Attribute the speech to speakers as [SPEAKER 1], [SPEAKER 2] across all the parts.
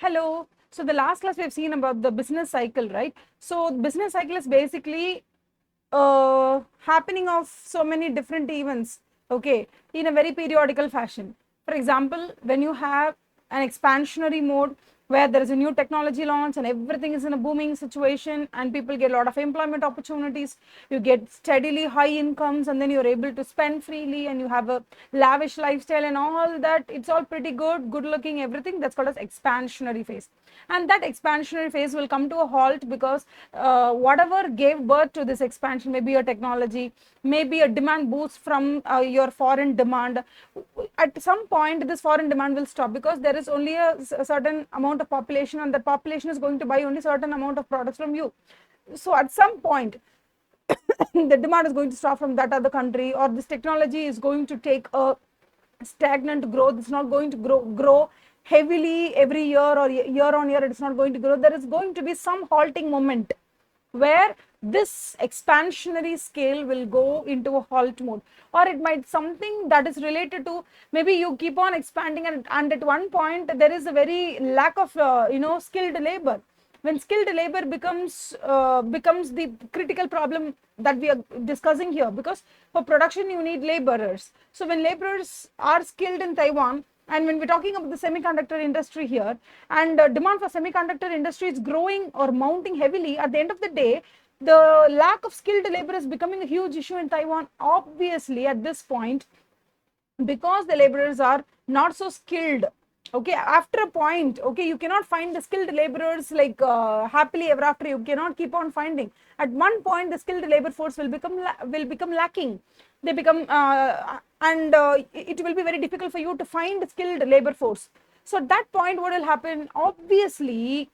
[SPEAKER 1] Hello. So the last class we have seen about the business cycle, right? So business cycle is basically happening of so many different events, okay, in a very periodical fashion. For example, when you have an expansionary mode where there is a new technology launch and everything is in a booming situation and people get a lot of employment opportunities, you get steadily high incomes and then you're able to spend freely and you have a lavish lifestyle and all that, it's all pretty good looking, everything. That's called as expansionary phase. And that expansionary phase will come to a halt because whatever gave birth to this expansion, maybe a technology, maybe a demand boost from your foreign demand, at some point this foreign demand will stop because there is only a certain amount of population and that population is going to buy only certain amount of products from you. So at some point the demand is going to stop from that other country, or this technology is going to take a stagnant growth. It's not going to grow heavily every year, or year on year it's not going to grow. There is going to be some halting moment where this expansionary scale will go into a halt mode, or it might something that is related to maybe you keep on expanding and at one point there is a very lack of skilled labor. When skilled labor becomes the critical problem that we are discussing here, because for production you need laborers. So when laborers are skilled in Taiwan, and when we're talking about the semiconductor industry here, and demand for semiconductor industry is growing or mounting heavily, at the end of the day the lack of skilled labor is becoming a huge issue in Taiwan, obviously, at this point, because the laborers are not so skilled. Okay, after a point, okay, you cannot find the skilled laborers like happily ever after. You cannot keep on finding. At one point the skilled labor force will become lacking. They become and it will be very difficult for you to find skilled labor force. So at that point what will happen? Obviously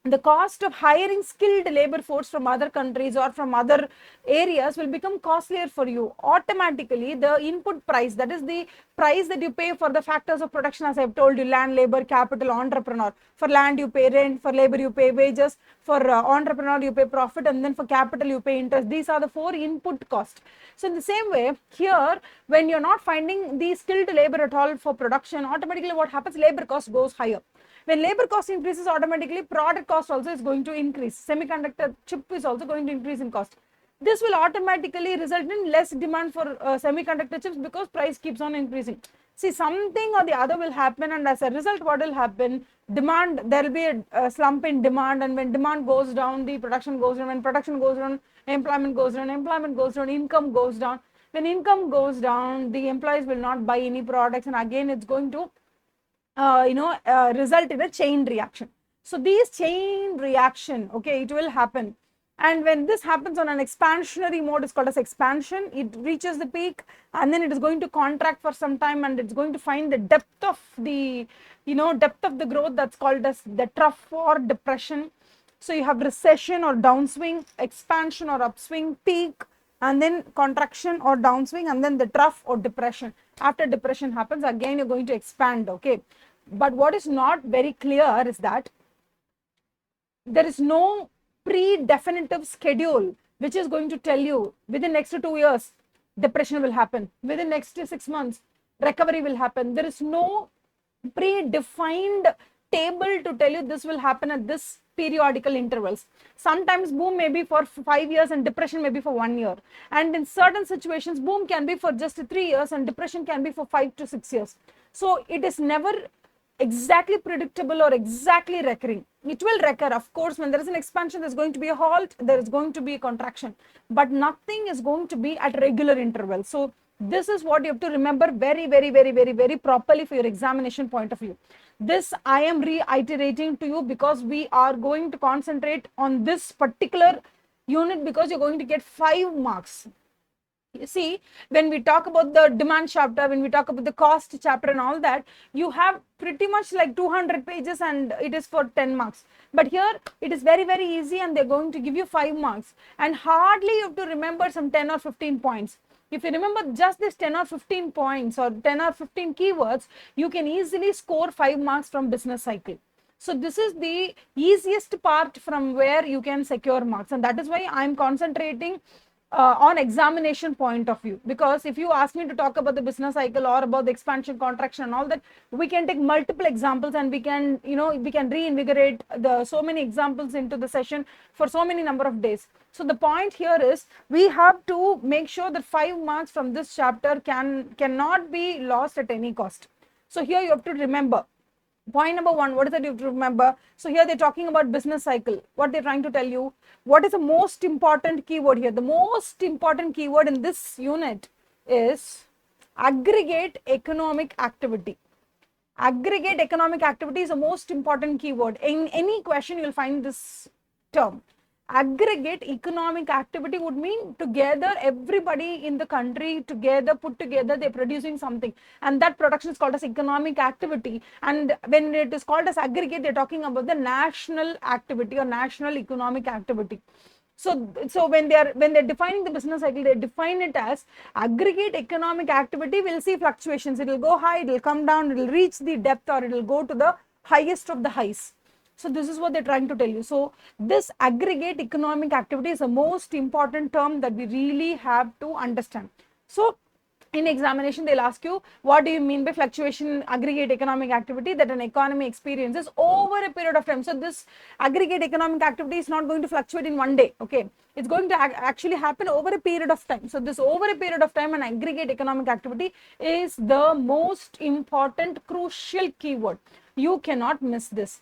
[SPEAKER 1] the cost of hiring skilled labor force from other countries or from other areas will become costlier for you. Automatically the input price, that is the price that you pay for the factors of production, as I've told you: land, labor, capital, entrepreneur. For land you pay rent, for labor you pay wages, for entrepreneur you pay profit, and then for capital you pay interest. These are the four input costs. So in the same way here, when you're not finding the skilled labor at all for production, automatically what happens? Labor cost goes higher. When labor cost increases, automatically product cost also is going to increase. Semiconductor chip is also going to increase in cost. This will automatically result in less demand for semiconductor chips because price keeps on increasing. See, something or the other will happen, and as a result what will happen? Demand, there will be a slump in demand, and when demand goes down, the production goes down. When production goes down, employment goes down. Employment goes down, income goes down. When income goes down, the employees will not buy any products, and again it's going to result in a chain reaction. So these chain reaction, okay, it will happen. And when this happens on an expansionary mode, it's called as expansion. It reaches the peak and then it is going to contract for some time, and it's going to find the depth of the growth. That's called as the trough or depression. So you have recession or downswing, expansion or upswing, peak, and then contraction or downswing, and then the trough or depression. After depression happens, again you're going to expand. Okay, but what is not very clear is that there is no pre-definitive schedule which is going to tell you within next 2 years depression will happen, within next 6 months recovery will happen. There is no predefined table to tell you this will happen at this periodical intervals. Sometimes boom may be for 5 years and depression may be for 1 year, and in certain situations boom can be for just 3 years and depression can be for 5 to 6 years. So it is never exactly predictable or exactly recurring. It will recur, of course. When there is an expansion, there's going to be a halt, there is going to be a contraction, but nothing is going to be at regular intervals. So this is what you have to remember very properly for your examination point of view. This I am reiterating to you because we are going to concentrate on this particular unit, because you're going to get 5 marks. You see, when we talk about the demand chapter, when we talk about the cost chapter and all that, you have pretty much like 200 pages and it is for 10 marks. But here it is very easy and they're going to give you 5 marks, and hardly you have to remember some 10 or 15 points. If you remember just this 10 or 15 points or 10 or 15 keywords, you can easily score 5 marks from business cycle. So this is the easiest part from where you can secure marks, and that is why I'm concentrating on examination point of view. Because if you ask me to talk about the business cycle or about the expansion, contraction and all that, we can take multiple examples, and we can, we can reinvigorate the so many examples into the session for so many number of days. So the point here is we have to make sure that 5 marks from this chapter cannot be lost at any cost. So here you have to remember point number one. What is that you have to remember? So here they're talking about business cycle. What they're trying to tell you, what is the most important keyword here? The most important keyword in this unit is aggregate economic activity. Aggregate economic activity is the most important keyword. In any question you'll find this term. Aggregate economic activity would mean together, everybody in the country together, put together, they're producing something, and that production is called as economic activity. And when it is called as aggregate, they're talking about the national activity or national economic activity. So when they're defining the business cycle, they define it as aggregate economic activity will see fluctuations. It will go high, it will come down, it will reach the depth, or it will go to the highest of the highs. So this is what they're trying to tell you. So this aggregate economic activity is the most important term that we really have to understand. So in examination, they'll ask you, what do you mean by fluctuation aggregate economic activity that an economy experiences over a period of time? So this aggregate economic activity is not going to fluctuate in one day. Okay, it's going to actually happen over a period of time. So this over a period of time, an aggregate economic activity is the most important, crucial keyword. You cannot miss this.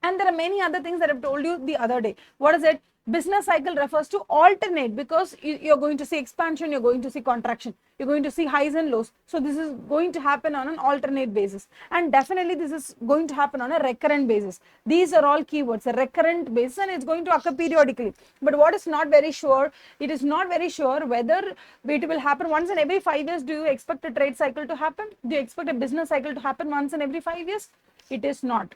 [SPEAKER 1] And there are many other things that I've told you the other day. What is it? Business cycle refers to alternate, because you're going to see expansion, you're going to see contraction, you're going to see highs and lows. So this is going to happen on an alternate basis, and definitely this is going to happen on a recurrent basis. These are all keywords, a recurrent basis, and it's going to occur periodically. But what is not very sure, it is not very sure whether it will happen once in every 5 years. Do you expect a trade cycle to happen? Do you expect a business cycle to happen once in every 5 years? It is not.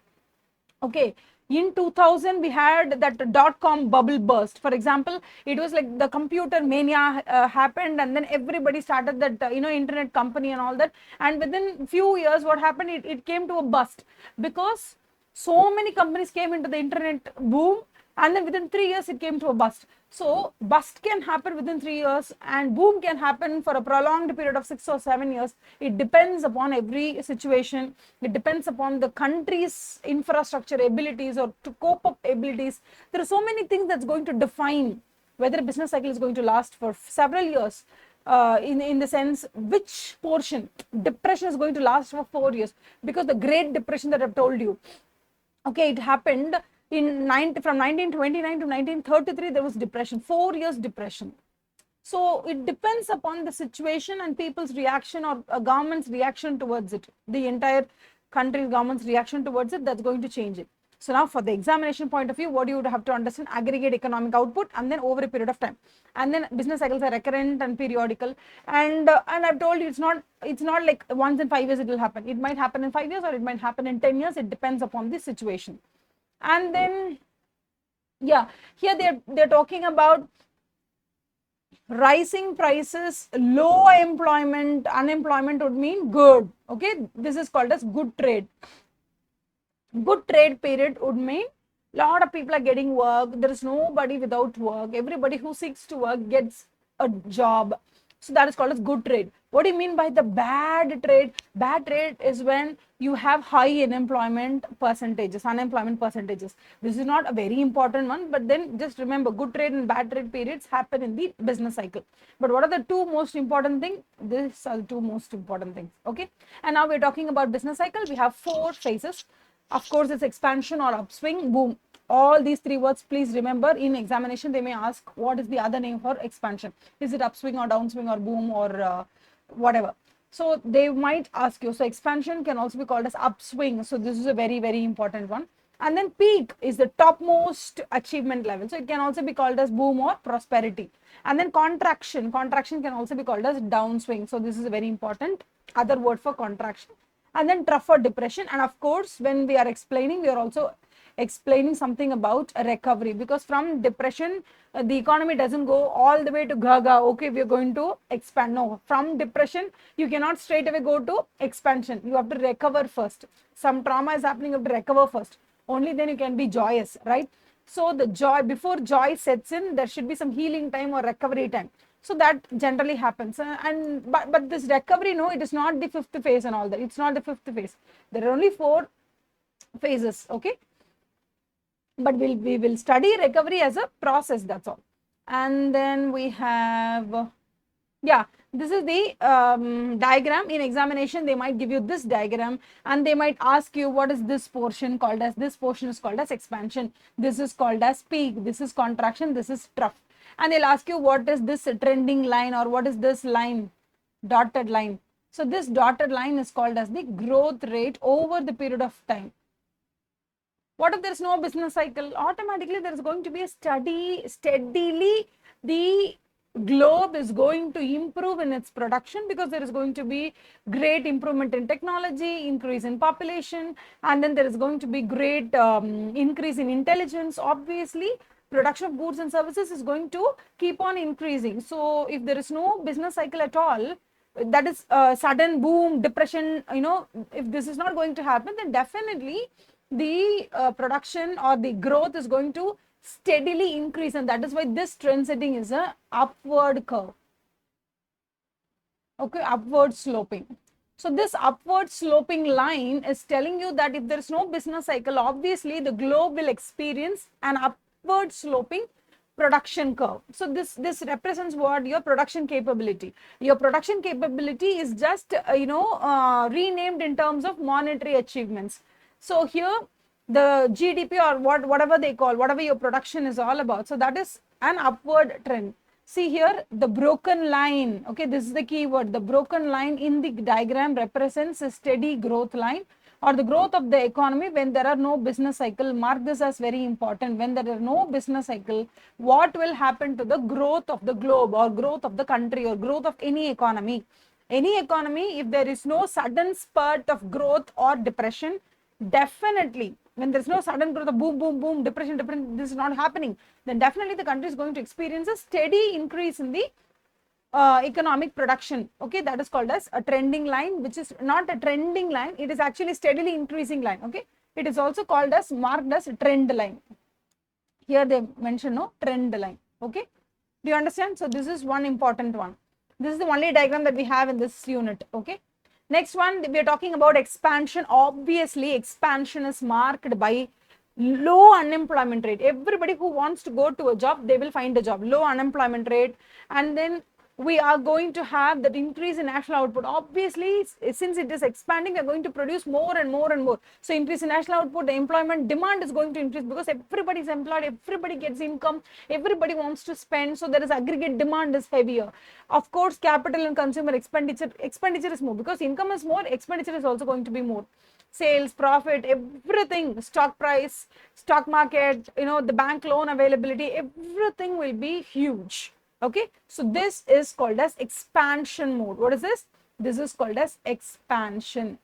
[SPEAKER 1] Okay, in 2000 we had that dot-com bubble burst. For example, it was like the computer mania happened, and then everybody started that internet company and all that, and within few years what happened, it came to a bust, because so many companies came into the internet boom, and then within 3 years it came to a bust. So bust can happen within 3 years, and boom can happen for a prolonged period of 6 or 7 years. It depends upon every situation. It depends upon the country's infrastructure abilities or to cope up abilities. There are so many things that's going to define whether a business cycle is going to last for several years. In the sense, which portion, depression is going to last for 4 years, because the Great Depression that I've told you, okay, it happened from 1929 to 1933. There was depression, 4 years depression. So it depends upon the situation and people's reaction, or a government's reaction towards it, the entire country's government's reaction towards it, that's going to change it. So now for the examination point of view, what you would have to understand: aggregate economic output, and then over a period of time. And then business cycles are recurrent and periodical. And I've told you, it's not like once in 5 years it will happen. It might happen in 5 years, or it might happen in 10 years. It depends upon the situation. And then, yeah, here they're talking about rising prices, low employment. Unemployment would mean good. Okay, this is called as good trade. Good trade period would mean a lot of people are getting work. There is nobody without work. Everybody who seeks to work gets a job. So that is called as good trade. What do you mean by the bad trade? Bad trade is when you have high unemployment percentages. This is not a very important one, but then just remember, good trade and bad trade periods happen in the business cycle. But what are the two most important things? These are the two most important things. Okay. And now we're talking about business cycle. We have 4 phases. Of course, it's expansion or upswing, boom. All these 3 words, please remember. In examination, they may ask, what is the other name for expansion? Is it upswing or downswing or boom or whatever? So they might ask you. So expansion can also be called as upswing. So this is a very, very important one. And then peak is the topmost achievement level. So it can also be called as boom or prosperity. And then contraction can also be called as downswing. So this is a very important other word for contraction. And then trough or depression. And of course, when we are explaining, we are also explaining something about a recovery, because from depression, the economy doesn't go all the way to gaga. Okay, we are going to expand. No, from depression, you cannot straight away go to expansion. You have to recover first. Some trauma is happening, you have to recover first. Only then you can be joyous, right? So the joy, before joy sets in, there should be some healing time or recovery time. So that generally happens. But this recovery, no, it is not the fifth phase and all that. It's not the fifth phase. There are only 4 phases, okay? But we will study recovery as a process, that's all. And then we have, yeah, this is the diagram. In examination, they might give you this diagram and they might ask you what is this portion called as. This portion is called as expansion. This is called as peak. This is contraction. This is trough. And they'll ask you what is this trending line or what is this line, dotted line. So this dotted line is called as the growth rate over the period of time. What if there is no business cycle? Automatically there is going to be a steadily the globe is going to improve in its production, because there is going to be great improvement in technology, increase in population, and then there is going to be great increase in intelligence. Obviously, production of goods and services is going to keep on increasing. So if there is no business cycle at all, that is sudden boom, depression, if this is not going to happen, then definitely the production or the growth is going to steadily increase, and that is why this trend setting is a upward curve. Okay, upward sloping. So this upward sloping line is telling you that if there is no business cycle, obviously the globe will experience an upward sloping production curve. So this represents what? Your production capability. Your production capability is just renamed in terms of monetary achievements. So here the GDP or whatever they call, whatever your production is all about, so that is an upward trend. See here, the broken line, okay, this is the key word. The broken line in the diagram represents a steady growth line or the growth of the economy when there are no business cycle. Mark this as very important. When there are no business cycle, what will happen to the growth of the globe or growth of the country or growth of any economy? Any economy, if there is no sudden spurt of growth or depression, definitely when there's no sudden growth of boom, depression, this is not happening, then definitely the country is going to experience a steady increase in the economic production. Okay, that is called as a trending line, which is not a trending line, it is actually steadily increasing line. Okay, it is also called as marked as trend line. Here they mention no trend line. Okay, do you understand? So this is one important one. This is the only diagram that we have in this unit. Okay, next one, we are talking about expansion. Obviously expansion is marked by low unemployment rate. Everybody who wants to go to a job, they will find a job. Low unemployment rate, and then we are going to have that increase in national output. Obviously, since it is expanding, we are going to produce more and more and more. So increase in national output, the employment demand is going to increase because everybody is employed, everybody gets income, everybody wants to spend. So there is aggregate demand is heavier. Of course, capital and consumer expenditure is more, because income is more, expenditure is also going to be more. Sales, profit, everything, stock price, stock market, the bank loan availability, everything will be huge. Okay, so this is called as expansion mode. What is this? This is called as expansion.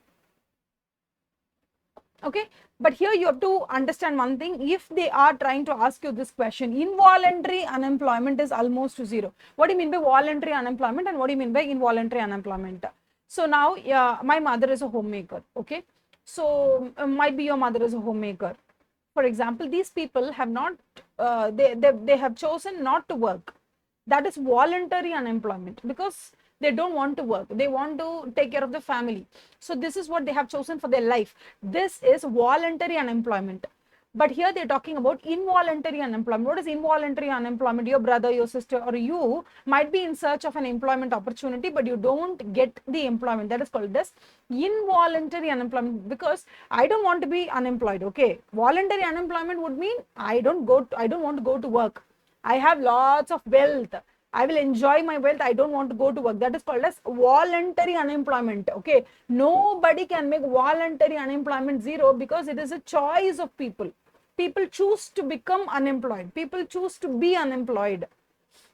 [SPEAKER 1] Okay, but here you have to understand one thing. If they are trying to ask you this question, involuntary unemployment is almost to zero. What do you mean by voluntary unemployment and what do you mean by involuntary unemployment? So now my mother is a homemaker. Okay, so might be your mother is a homemaker. For example, these people have not they have chosen not to work. That is voluntary unemployment, because they don't want to work, they want to take care of the family. So this is what they have chosen for their life. This is voluntary unemployment. But here they're talking about involuntary unemployment. What is involuntary unemployment? Your brother, your sister, or you might be in search of an employment opportunity, but you don't get the employment. That is called this involuntary unemployment, because I don't want to be unemployed. Okay, voluntary unemployment would mean I don't want to go to work. I have lots of wealth, I will enjoy my wealth, I don't want to go to work. That is called as voluntary unemployment. Okay, nobody can make voluntary unemployment zero, because it is a choice of people. People choose to become unemployed, people choose to be unemployed.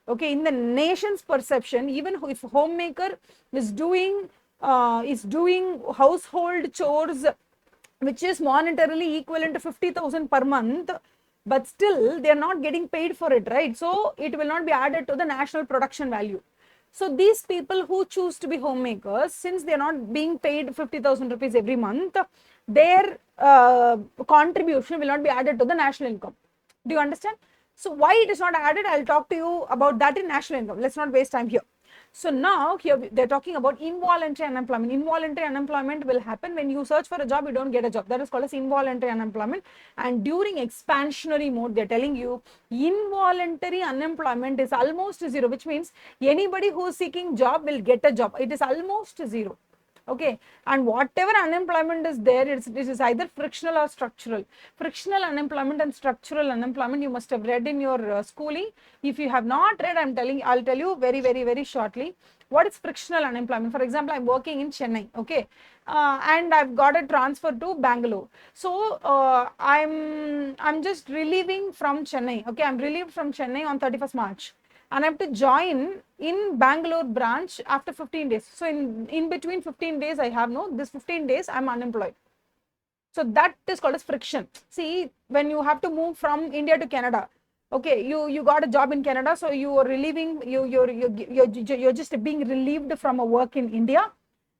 [SPEAKER 1] Okay, in the nation's perception, even if homemaker is doing household chores, which is monetarily equivalent to 50,000 per month, but still they are not getting paid for it, right? So it will not be added to the national production value. So these people who choose to be homemakers, since they are not being paid 50,000 rupees every month, their contribution will not be added to the national income. Do you understand? So why it is not added, I'll talk to you about that in national income. Let's not waste time here. So now here they're talking about involuntary unemployment. Involuntary unemployment will happen when you search for a job, you don't get a job. That is called as involuntary unemployment. And during expansionary mode, they're telling you involuntary unemployment is almost zero, which means anybody who is seeking job will get a job. It is almost zero. Okay, and whatever unemployment is there, it is either frictional or structural. Frictional unemployment and structural unemployment you must have read in your schooling. If you have not read, I'll tell you very shortly what is frictional unemployment. For example, I'm working in Chennai, okay, and I've got a transfer to Bangalore. So I'm just relieving from Chennai. Okay, I'm relieved from Chennai on 31st March. And I have to join in Bangalore branch after 15 days. So in between 15 days, I have this 15 days, I'm unemployed. So that is called as friction. See, when you have to move from India to Canada, okay, you got a job in Canada, so you are relieving, you're just being relieved from a work in India,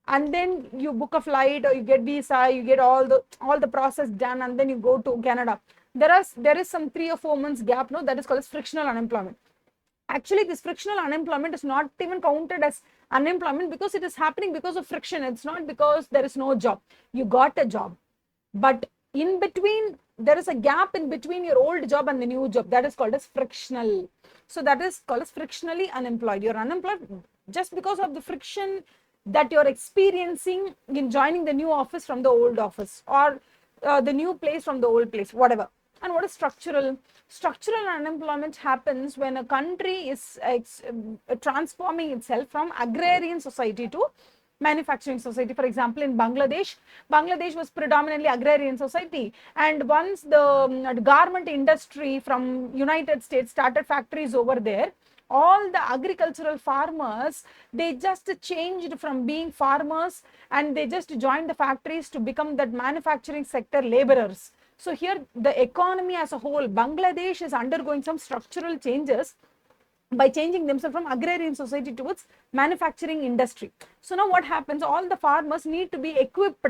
[SPEAKER 1] and then you book a flight or you get visa, you get all the process done, and then you go to Canada. There is some 3 or 4 months gap, no, that is called as frictional unemployment. Actually, this frictional unemployment is not even counted as unemployment because it is happening because of friction. It's not because there is no job. You got a job, but in between, there is a gap in between your old job and the new job. That is called as frictional. So that is called as frictionally unemployed. You're unemployed just because of the friction that you're experiencing in joining the new office from the old office, or the new place from the old place, whatever. And what is structural? Structural unemployment happens when a country is transforming itself from agrarian society to manufacturing society. For example, in Bangladesh was predominantly agrarian society, and once the garment industry from United States started factories over there, all the agricultural farmers, they just changed from being farmers and they just joined the factories to become that manufacturing sector laborers. So here the economy as a whole, Bangladesh is undergoing some structural changes by changing themselves from agrarian society towards manufacturing industry. So now what happens, all the farmers need to be equipped,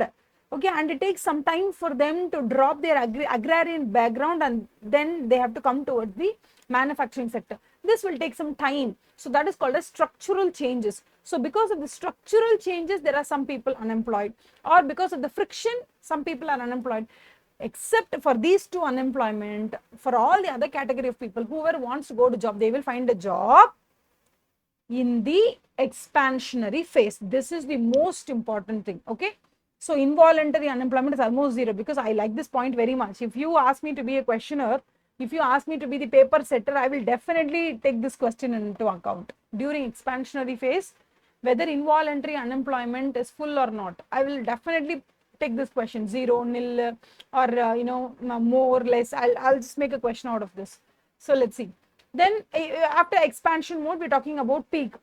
[SPEAKER 1] okay, and it takes some time for them to drop their agrarian background, and then they have to come towards the manufacturing sector. This will take some time. So that is called as structural changes. So because of the structural changes, there are some people unemployed, or because of the friction, some people are unemployed. Except for these two unemployment, for all the other category of people, whoever wants to go to job, they will find a job in the expansionary phase. This is the most important thing, okay? So involuntary unemployment is almost zero, because I like this point very much. If you ask me to be a questioner, if you ask me to be the paper setter, I will definitely take this question into account. During expansionary phase, whether involuntary unemployment is full or not, I will definitely take this question, 0, nil, or more, less. I'll just make a question out of this. So let's see. Then after expansion mode, we're talking about peak.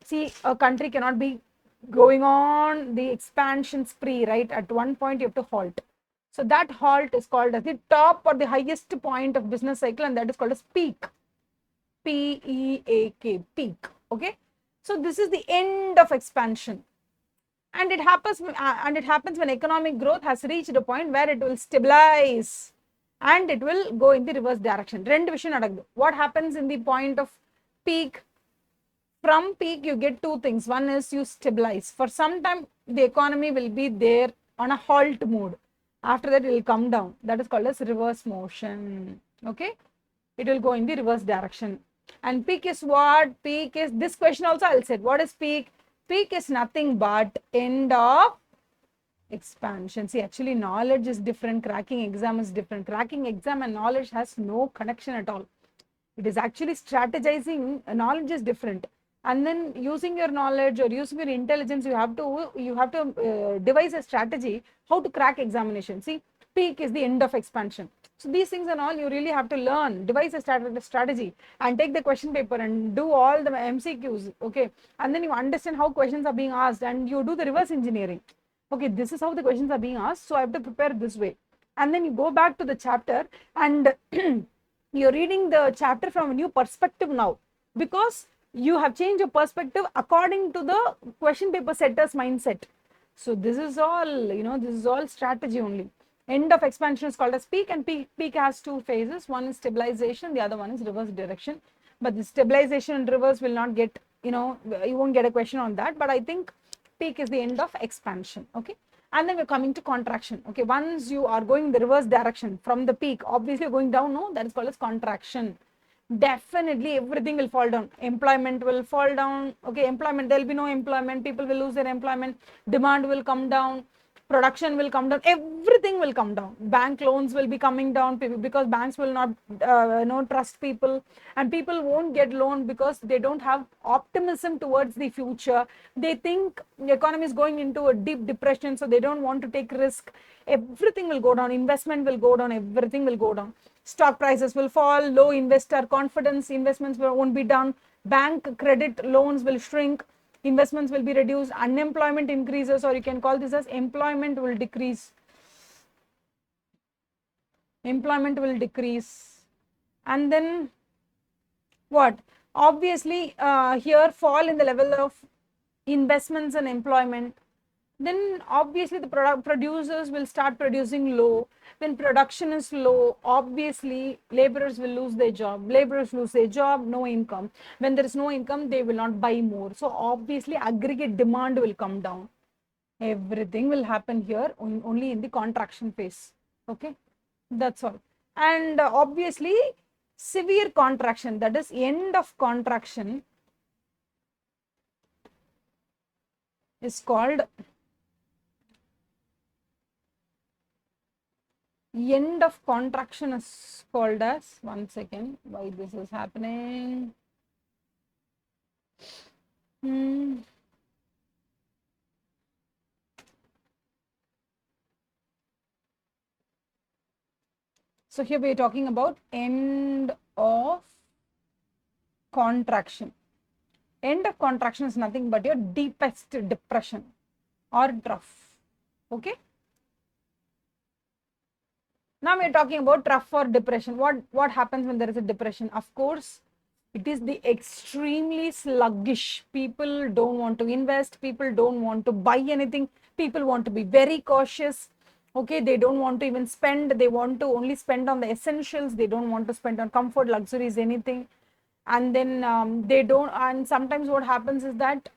[SPEAKER 1] See, a country cannot be going on the expansion spree, right? At one point, you have to halt. So that halt is called as the top or the highest point of business cycle, and that is called as peak. P-E-A-K, peak. Okay. So this is the end of expansion. And it happens when economic growth has reached a point where it will stabilize and it will go in the reverse direction. What happens in the point of peak? From peak, you get two things. One is you stabilize. For some time, the economy will be there on a halt mode. After that, it will come down. That is called as reverse motion. Okay, it will go in the reverse direction. And peak is what? Peak is, this question also I'll say. What is peak? Peak is nothing but end of expansion. See, actually knowledge is different, cracking exam is different. Cracking exam and knowledge has no connection at all. It is actually strategizing. Knowledge is different, and then using your knowledge or using your intelligence, you have to devise a strategy how to crack examination. See, peak is the end of expansion. So these things and all you really have to learn, devise a strategy, and take the question paper and do all the MCQs, okay, and then you understand how questions are being asked and you do the reverse engineering. Okay, this is how the questions are being asked, so I have to prepare this way. And then you go back to the chapter and you're reading the chapter from a new perspective now, because you have changed your perspective according to the question paper setter's mindset. So this is all, this is all strategy only. End of expansion is called as peak, and peak has two phases. One is stabilization, the other one is reverse direction. But the stabilization and reverse will not get, you won't get a question on that. But I think peak is the end of expansion. Okay. And then we're coming to contraction. Okay. Once you are going the reverse direction from the peak, obviously going down, no, that is called as contraction. Definitely everything will fall down. Employment will fall down. Okay. Employment, there'll be no employment. People will lose their employment. Demand will come down. Production will come down, everything will come down. Bank loans will be coming down because banks will not trust people, and people won't get loan because they don't have optimism towards the future. They think the economy is going into a deep depression, so they don't want to take risk. Everything will go down, investment will go down, everything will go down. Stock prices will fall, low investor confidence, investments won't be done, bank credit loans will shrink, investments will be reduced, unemployment increases, or you can call this as employment will decrease. Employment will decrease. And then what? Obviously, here fall in the level of investments and employment. Then obviously the producers will start producing low. When production is low, obviously laborers will lose their job. Laborers lose their job, no income. When there is no income, they will not buy more. So obviously aggregate demand will come down. Everything will happen here only in the contraction phase. Okay, that's all. And obviously severe contraction, that is end of contraction, is called end of contraction is called as, one second, why this is happening. So here we are talking about end of contraction. End of contraction is nothing but your deepest depression or trough. Okay. Now we are talking about trough or depression. What happens when there is a depression? Of course, it is the extremely sluggish. People don't want to invest. People don't want to buy anything. People want to be very cautious. Okay, they don't want to even spend. They want to only spend on the essentials. They don't want to spend on comfort, luxuries, anything. And then they don't. And sometimes what happens is that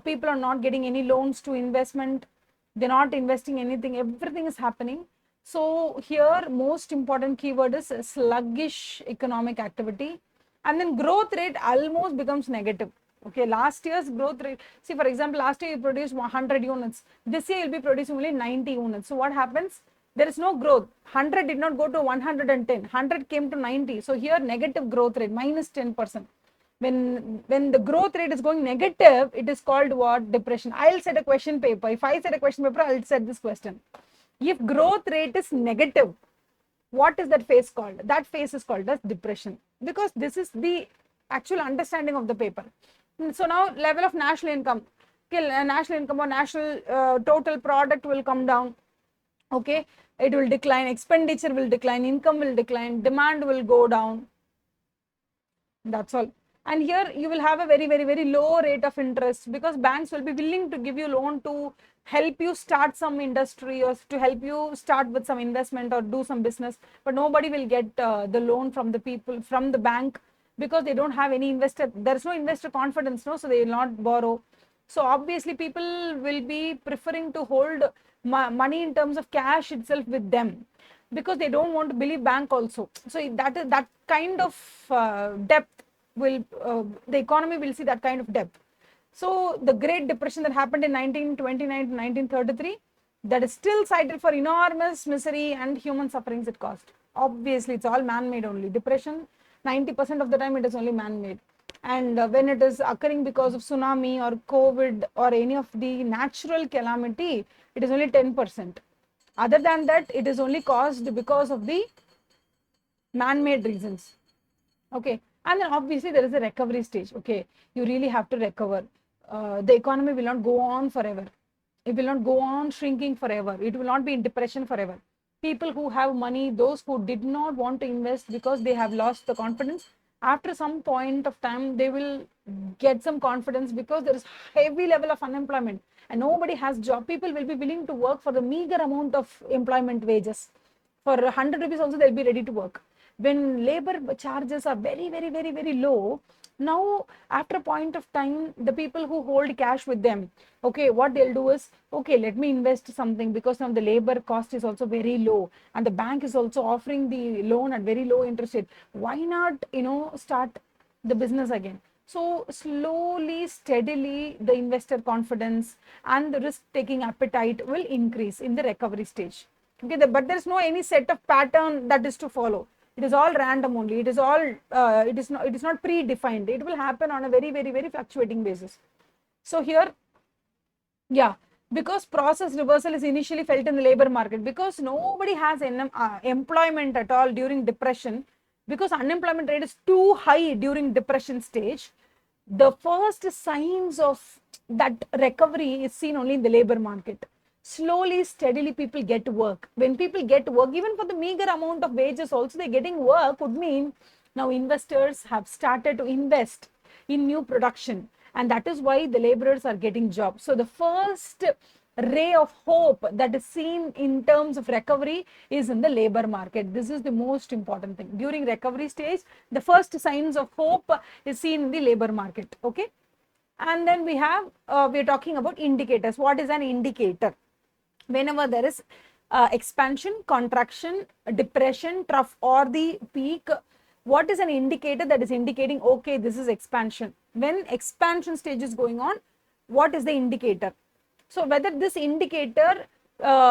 [SPEAKER 1] people are not getting any loans to investment. They're not investing anything. Everything is happening. So here most important keyword is sluggish economic activity, and then growth rate almost becomes negative. Okay, last year's growth rate, see for example, last year you produced 100 units, this year you'll be producing only 90 units. So what happens? There is no growth. 100 did not go to 110, 100 came to 90. So here negative growth rate, minus 10%. When the growth rate is going negative, it is called what? Depression. I'll set a question paper. If I set a question paper, I'll set this question. If growth rate is negative, what is that phase called? That phase is called as depression, because this is the actual understanding of the paper. So now level of national income, national income or national total product will come down. Okay, it will decline, expenditure will decline, income will decline, demand will go down. That's all. And here you will have a very, very, very low rate of interest, because banks will be willing to give you loan to help you start some industry or to help you start with some investment or do some business. But nobody will get the loan from the people, from the bank, because they don't have any investor. There's no investor confidence, no, so they will not borrow. So obviously people will be preferring to hold money in terms of cash itself with them, because they don't want to believe bank also. So that kind of depth will, the economy will see that kind of depth. So the Great Depression that happened in 1929 to 1933, that is still cited for enormous misery and human sufferings it caused. Obviously, it's all man-made only. Depression, 90% of the time it is only man-made. And when it is occurring because of tsunami or COVID or any of the natural calamity, it is only 10%. Other than that, it is only caused because of the man-made reasons. Okay. And then obviously there is a recovery stage. Okay, you really have to recover. The economy will not go on forever. It will not go on shrinking forever. It will not be in depression forever. People who have money, those who did not want to invest because they have lost the confidence, after some point of time, they will get some confidence, because there is heavy level of unemployment. and nobody has job, people will be willing to work for the meager amount of employment wages. For 100 rupees also they'll be ready to work. When labor charges are very, very, very, very low, now after a point of time, the people who hold cash with them, okay, what they'll do is, okay, let me invest something, because now the labor cost is also very low and the bank is also offering the loan at very low interest rate. Why not, start the business again? So slowly, steadily, the investor confidence and the risk taking appetite will increase in the recovery stage. Okay, but there's no any set of pattern that is to follow. It is all random only. It is all it is not predefined. It will happen on a very, very, very fluctuating basis. So here, yeah, because process reversal is initially felt in the labor market, because nobody has employment at all during depression, because unemployment rate is too high during depression stage. The first signs of that recovery is seen only in the labor market. Slowly, steadily, people get work. When people get work, even for the meager amount of wages also, they're getting work, would mean now investors have started to invest in new production, and that is why the laborers are getting jobs. So the first ray of hope that is seen in terms of recovery is in the labor market. This is the most important thing. During recovery stage, the first signs of hope is seen in the labor market. Okay. And then we're talking about indicators. What is an indicator? Whenever there is expansion, contraction, depression, trough, or the peak, what is an indicator that is indicating, okay, this is expansion? When expansion stage is going on, what is the indicator? So whether this indicator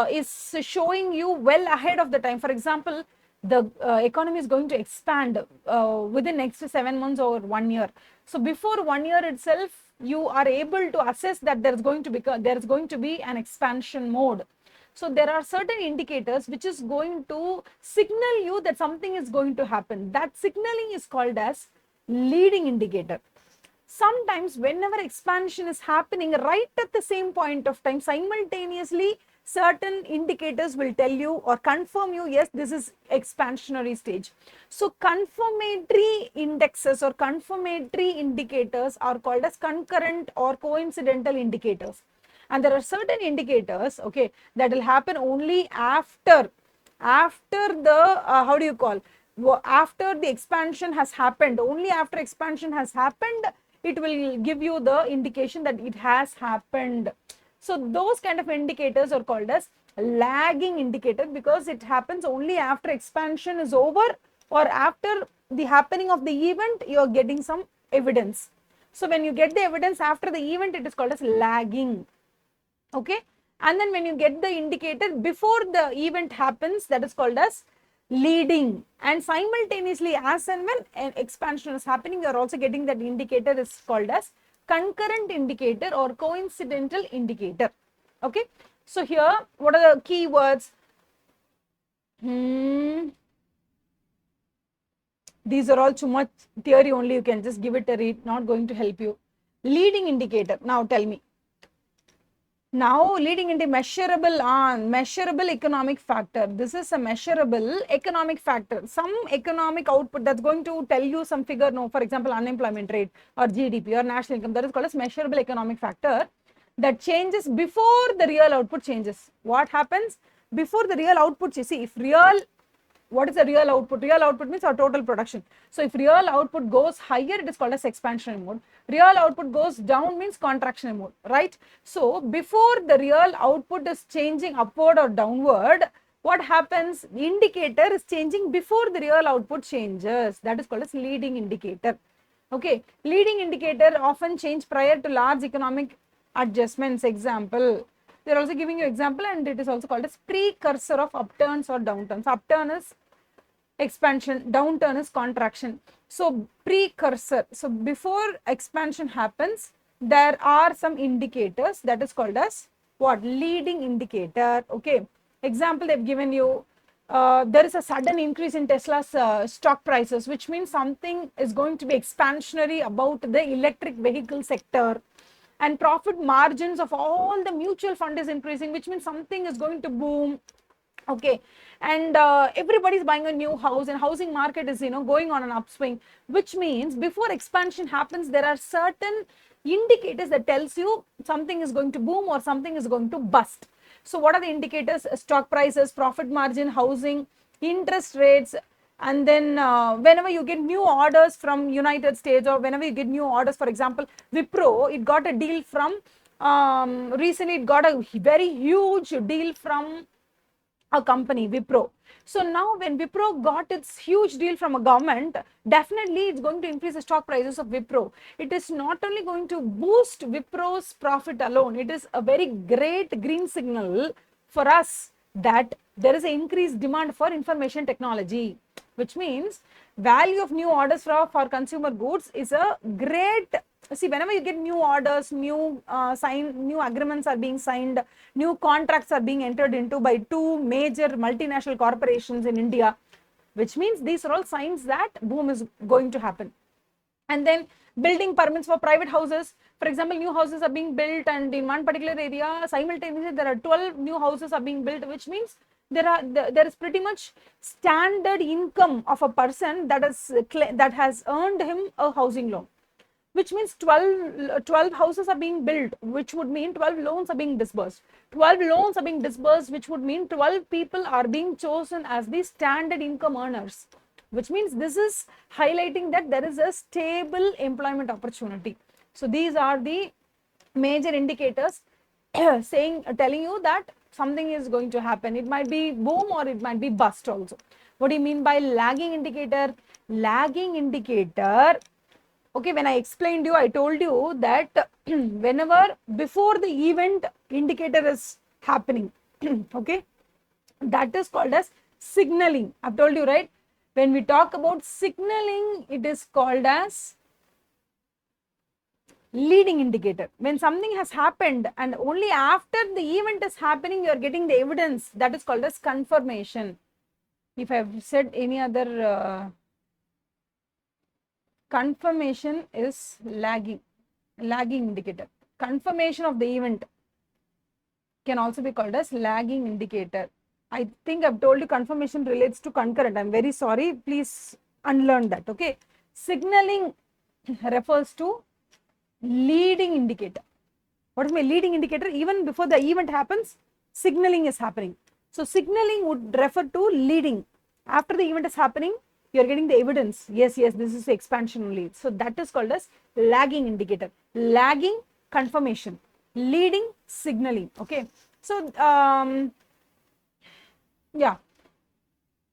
[SPEAKER 1] is showing you well ahead of the time. For example, the economy is going to expand within next 7 months or 1 year. So before 1 year itself, you are able to assess that there is going to be an expansion mode. So there are certain indicators which is going to signal you that something is going to happen. That signaling is called as leading indicator. Sometimes whenever expansion is happening, right at the same point of time, simultaneously, certain indicators will tell you or confirm you, yes, this is expansionary stage. So confirmatory indexes or confirmatory indicators are called as concurrent or coincidental indicators. And there are certain indicators, okay, that will happen only after the, after the expansion has happened. Only after expansion has happened, it will give you the indication that it has happened. So those kind of indicators are called as lagging indicator, because it happens only after expansion is over or after the happening of the event, you are getting some evidence. So when you get the evidence after the event, it is called as lagging. Okay. And then when you get the indicator before the event happens, that is called as leading. And simultaneously, as and when an expansion is happening, you are also getting that indicator is called as concurrent indicator or coincidental indicator. Okay. So here, what are the key words? These are all too much theory only. You can just give it a read, not going to help you. Leading indicator. Now tell me. Now leading into measurable economic factor. This is a measurable economic factor. Some economic output that's going to tell you some figure, no, for example, unemployment rate or GDP or national income, that is called as measurable economic factor that changes before the real output changes. What happens before the real output? You see, what is the real output? Real output means our total production. So if real output goes higher, it is called as expansionary mode. Real output goes down means contractionary mode, right? So before the real output is changing upward or downward, what happens? The indicator is changing before the real output changes. That is called as leading indicator. Okay, leading indicator often change prior to large economic adjustments. Example, they're also giving you example, and it is also called as precursor of upturns or downturns. Upturn is expansion, downturn is contraction. So precursor, so before expansion happens, there are some indicators that is called as what? Leading indicator. Okay, example they've given you, there is a sudden increase in Tesla's stock prices, which means something is going to be expansionary about the electric vehicle sector. And profit margins of all the mutual fund is increasing, which means something is going to boom. Okay, and everybody's buying a new house, and housing market is going on an upswing, which means before expansion happens, there are certain indicators that tells you something is going to boom or something is going to bust. So what are the indicators? Stock prices, profit margin, housing, interest rates, and then whenever you get new orders from United States, or whenever you get new orders, for example, Wipro, it got a deal from, recently it got a very huge deal from a company, Wipro. So now when Wipro got its huge deal from a government, definitely it's going to increase the stock prices of Wipro. It is not only going to boost Wipro's profit alone, it is a very great green signal for us that there is an increased demand for information technology, which means value of new orders for consumer goods is a great. See, whenever you get new orders, new agreements are being signed, new contracts are being entered into by two major multinational corporations in India, which means these are all signs that boom is going to happen. And then building permits for private houses. For example, new houses are being built, and in one particular area, simultaneously there are 12 new houses are being built, which means there is pretty much standard income of a person that has earned him a housing loan, which means 12 houses are being built, which would mean 12 loans are being disbursed. 12 loans are being disbursed, which would mean 12 people are being chosen as the standard income earners, which means this is highlighting that there is a stable employment opportunity. So these are the major indicators telling you that something is going to happen. It might be boom or it might be bust also. What do you mean by lagging indicator? Lagging indicator, okay, when I explained you, I told you that whenever before the event indicator is happening, okay, that is called as signaling. I've told you, right? When we talk about signaling, it is called as leading indicator. When something has happened and only after the event is happening, you are getting the evidence, that is called as confirmation. If I have said any other confirmation is lagging indicator. Confirmation of the event can also be called as lagging indicator. I think I've told you confirmation relates to concurrent. I'm very sorry. Please unlearn that. Okay. Signaling refers to leading indicator. What is my leading indicator? Even before the event happens, signaling is happening. So signaling would refer to leading. After the event is happening, you are getting the evidence. Yes, this is expansion only. So that is called as lagging indicator. Lagging, confirmation. Leading, signaling. Okay. So, yeah.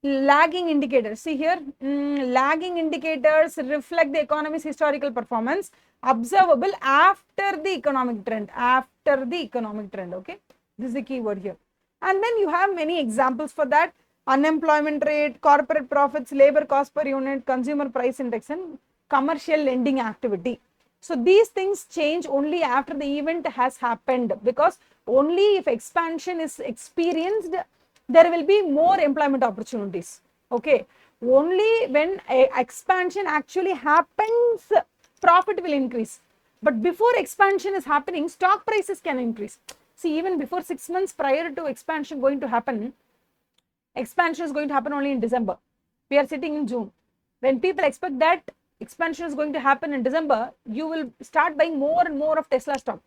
[SPEAKER 1] Lagging indicators. See here, lagging indicators reflect the economy's historical performance observable after the economic trend. After the economic trend. Okay. This is the key word here. And then you have many examples for that. Unemployment rate, corporate profits, labor cost per unit, consumer price index, and commercial lending activity. So these things change only after the event has happened, because only if expansion is experienced, there will be more employment opportunities. Okay. Only when expansion actually happens, profit will increase. But before expansion is happening, stock prices can increase. See, even before 6 months prior to expansion going to happen, expansion is going to happen only in December. We are sitting in June. When people expect that expansion is going to happen in December, you will start buying more and more of Tesla stock.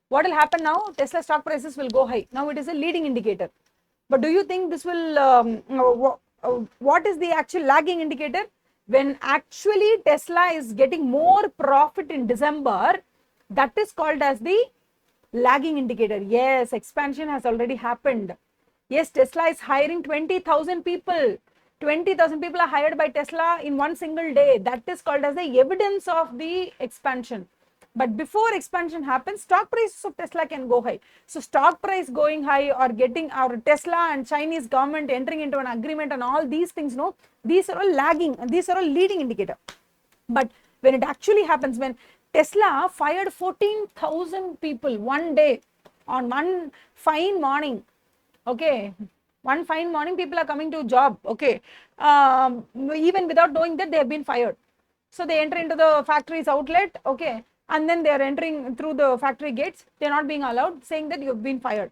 [SPEAKER 1] What will happen now? Tesla stock prices will go high. Now it is a leading indicator. But do you think this will, what is the actual lagging indicator? When actually Tesla is getting more profit in December, that is called as the lagging indicator. Yes, expansion has already happened. Yes, Tesla is hiring 20,000 people. 20,000 people are hired by Tesla in one single day. That is called as the evidence of the expansion. But before expansion happens, stock prices of Tesla can go high. So stock price going high, or getting our Tesla and Chinese government entering into an agreement, and all these things, no, these are all lagging and these are all leading indicator. But when it actually happens, when Tesla fired 14,000 people one day on one fine morning, okay, one fine morning people are coming to job, okay, even without knowing that they have been fired. So they enter into the factory's outlet, okay, and then they are entering through the factory gates. They are not being allowed, saying that you have been fired,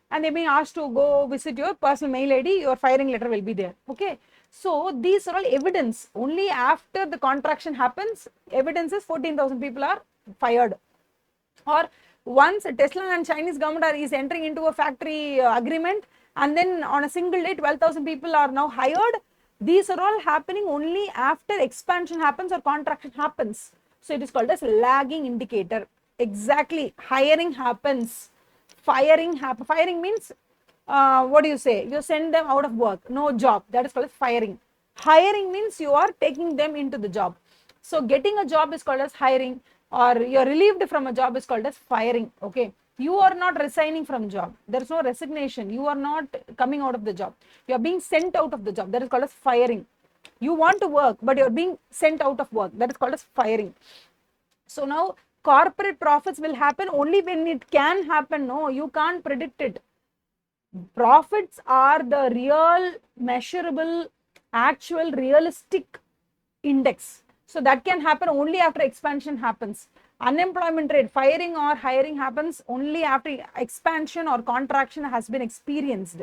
[SPEAKER 1] and they're being asked to go visit your personal mail ID. Your firing letter will be there. Okay. So these are all evidence. Only after the contraction happens, evidence is 14,000 people are fired. Or once Tesla and Chinese government is entering into a factory agreement, and then on a single day 12,000 people are now hired. These are all happening only after expansion happens or contraction happens. So it is called as lagging indicator. Exactly, hiring happens, firing means what do you say, you send them out of work, no job, that is called as firing. Hiring means you are taking them into the job. So getting a job is called as hiring, or you're relieved from a job is called as firing. Okay, you are not resigning from job, there is no resignation, you are not coming out of the job, you are being sent out of the job, that is called as firing. You want to work but you're being sent out of work, that is called as firing. So now corporate profits will happen only when it can happen. No, you can't predict it. Profits are the real, measurable, actual, realistic index. So that can happen only after expansion happens. Unemployment rate, firing or hiring happens only after expansion or contraction has been experienced.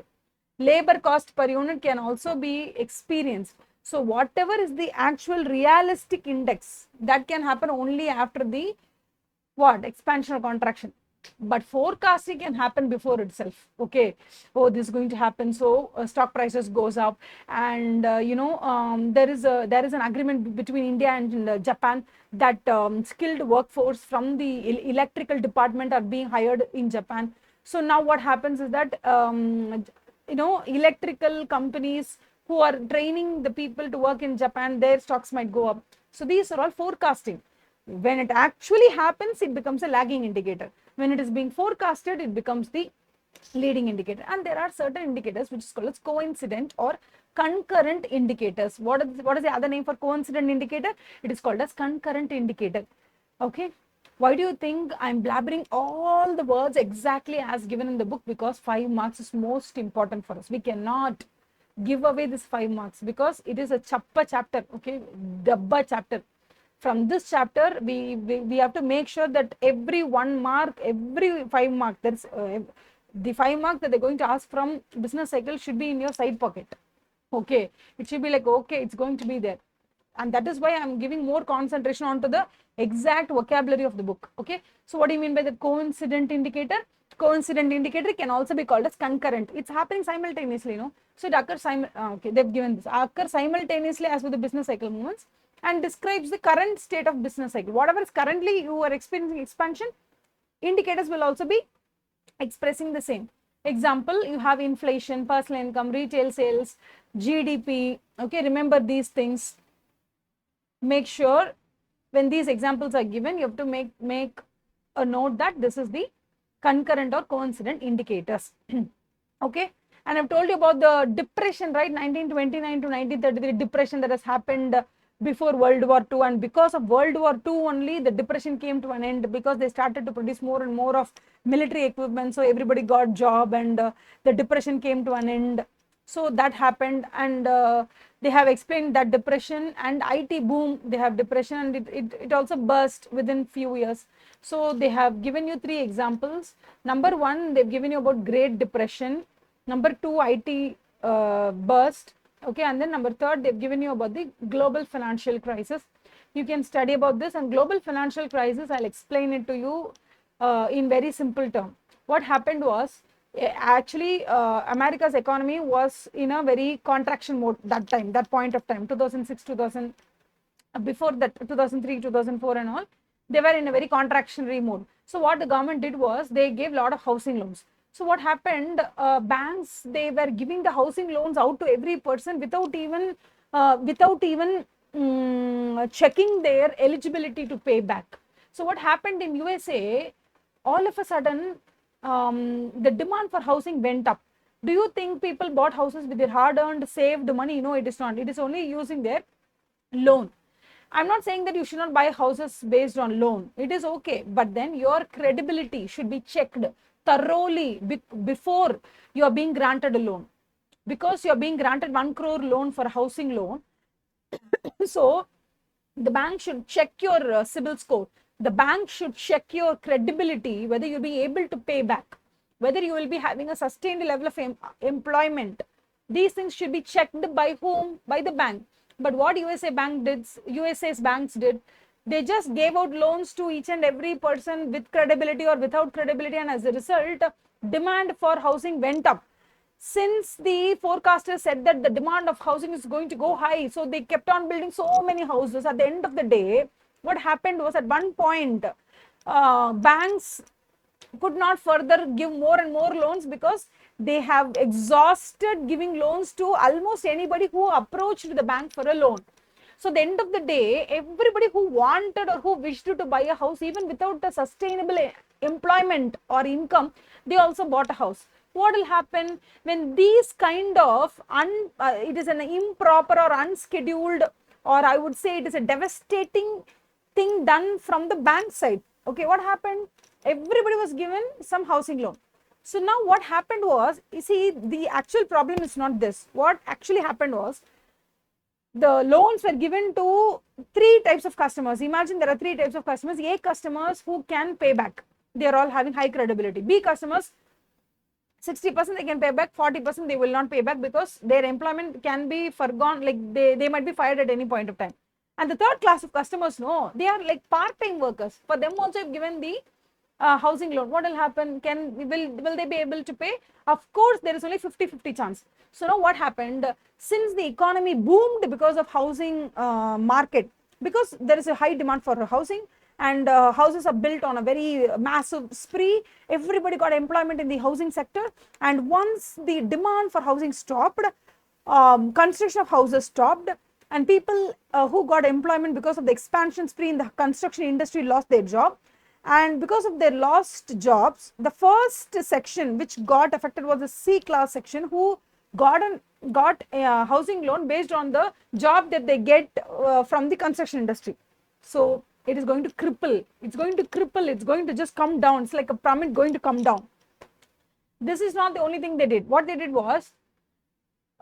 [SPEAKER 1] Labor cost per unit can also be experienced. So whatever is the actual realistic index, that can happen only after the what, expansion or contraction. But forecasting can happen before itself. Okay, oh, this is going to happen, so stock prices goes up, and there is an agreement between India and Japan that skilled workforce from the electrical department are being hired in Japan. So now what happens is that electrical companies who are training the people to work in Japan, their stocks might go up. So these are all forecasting. When it actually happens, it becomes a lagging indicator. When it is being forecasted, it becomes the leading indicator. And there are certain indicators which is called as coincident or concurrent indicators. What is the other name for coincident indicator? It is called as concurrent indicator. Okay. Why do you think I'm blabbering all the words exactly as given in the book? Because 5 marks is most important for us. We cannot give away this 5 marks because it is a chappa chapter. Okay, dabba chapter. From this chapter, we have to make sure that every 1 mark, every 5 mark, that's the 5 marks that they're going to ask from business cycle should be in your side pocket. Okay, it should be like, okay, it's going to be there. And that is why I'm giving more concentration onto the exact vocabulary of the book. Okay, so what do you mean by the coincident indicator? Coincident indicator can also be called as concurrent. It's happening simultaneously, so it occurs okay, they've given this, occurs simultaneously as with the business cycle movements, and describes the current state of business cycle. Whatever is currently you are experiencing expansion, indicators will also be expressing the same. Example, you have inflation, personal income, retail sales, GDP. Okay, remember these things. Make sure when these examples are given, you have to make a note that this is the concurrent or coincident indicators. Okay, and I've told you about the depression, right? 1929 to 1933 depression that has happened before World War II, and because of World War II only the depression came to an end, because they started to produce more and more of military equipment, so everybody got job, and the depression came to an end. So that happened, and they have explained that depression and IT boom, they have depression, and it also burst within few years. So they have given you 3 examples. Number 1, they've given you about Great Depression. Number 2, IT burst. Okay, and then number 3, they've given you about the global financial crisis. You can study about this, and global financial crisis, I'll explain it to you in very simple term. What happened was, actually America's economy was in a very contraction mode that point of time, 2006, 2000, before that 2003, 2004 and all, they were in a very contractionary mode. So what the government did was, they gave a lot of housing loans. So what happened, banks, they were giving the housing loans out to every person without even checking their eligibility to pay back. So what happened in USA, all of a sudden the demand for housing went up. Do you think people bought houses with their hard-earned, saved money? No, it is not. It is only using their loan. I'm not saying that you should not buy houses based on loan. It is okay, but then your credibility should be checked thoroughly before you are being granted a loan. Because you are being granted 1 crore loan for a housing loan, so the bank should check your CIBIL score. The bank should check your credibility, whether you'll be able to pay back, whether you will be having a sustained level of employment. These things should be checked by whom? By the bank. But what USA's banks did, They just gave out loans to each and every person with credibility or without credibility, and as a result, demand for housing went up. Since the forecasters said that the demand of housing is going to go high, so they kept on building so many houses. At the end of the day, what happened was, at one point, banks could not further give more and more loans because they have exhausted giving loans to almost anybody who approached the bank for a loan. So at the end of the day, everybody who wanted or who wished to buy a house, even without a sustainable employment or income, they also bought a house. What will happen when these kind of it is an improper or unscheduled, or I would say it is a devastating thing done from the bank side. Okay, what happened? Everybody was given some housing loan. So now what happened was, you see, the actual problem is not this. What actually happened was, the loans were given to three types of customers. Imagine there are three types of customers. A customers who can pay back. They are all having high credibility. B customers, 60% they can pay back, 40% they will not pay back because their employment can be forgone, like they might be fired at any point of time. And the third class of customers, no, they are like part-time workers. For them also, if given the housing loan, what will happen? Will they be able to pay? Of course, there is only 50-50 chance. So now what happened? Since the economy boomed because of housing market, because there is a high demand for housing, and houses are built on a very massive spree, everybody got employment in the housing sector. And once the demand for housing stopped, construction of houses stopped, and people who got employment because of the expansion spree in the construction industry lost their job. And because of their lost jobs, the first section which got affected was the C class section, who got a housing loan based on the job that they get from the construction industry. So it is going to cripple. It's going to just come down. It's like a pyramid going to come down. This is not the only thing they did. What they did was,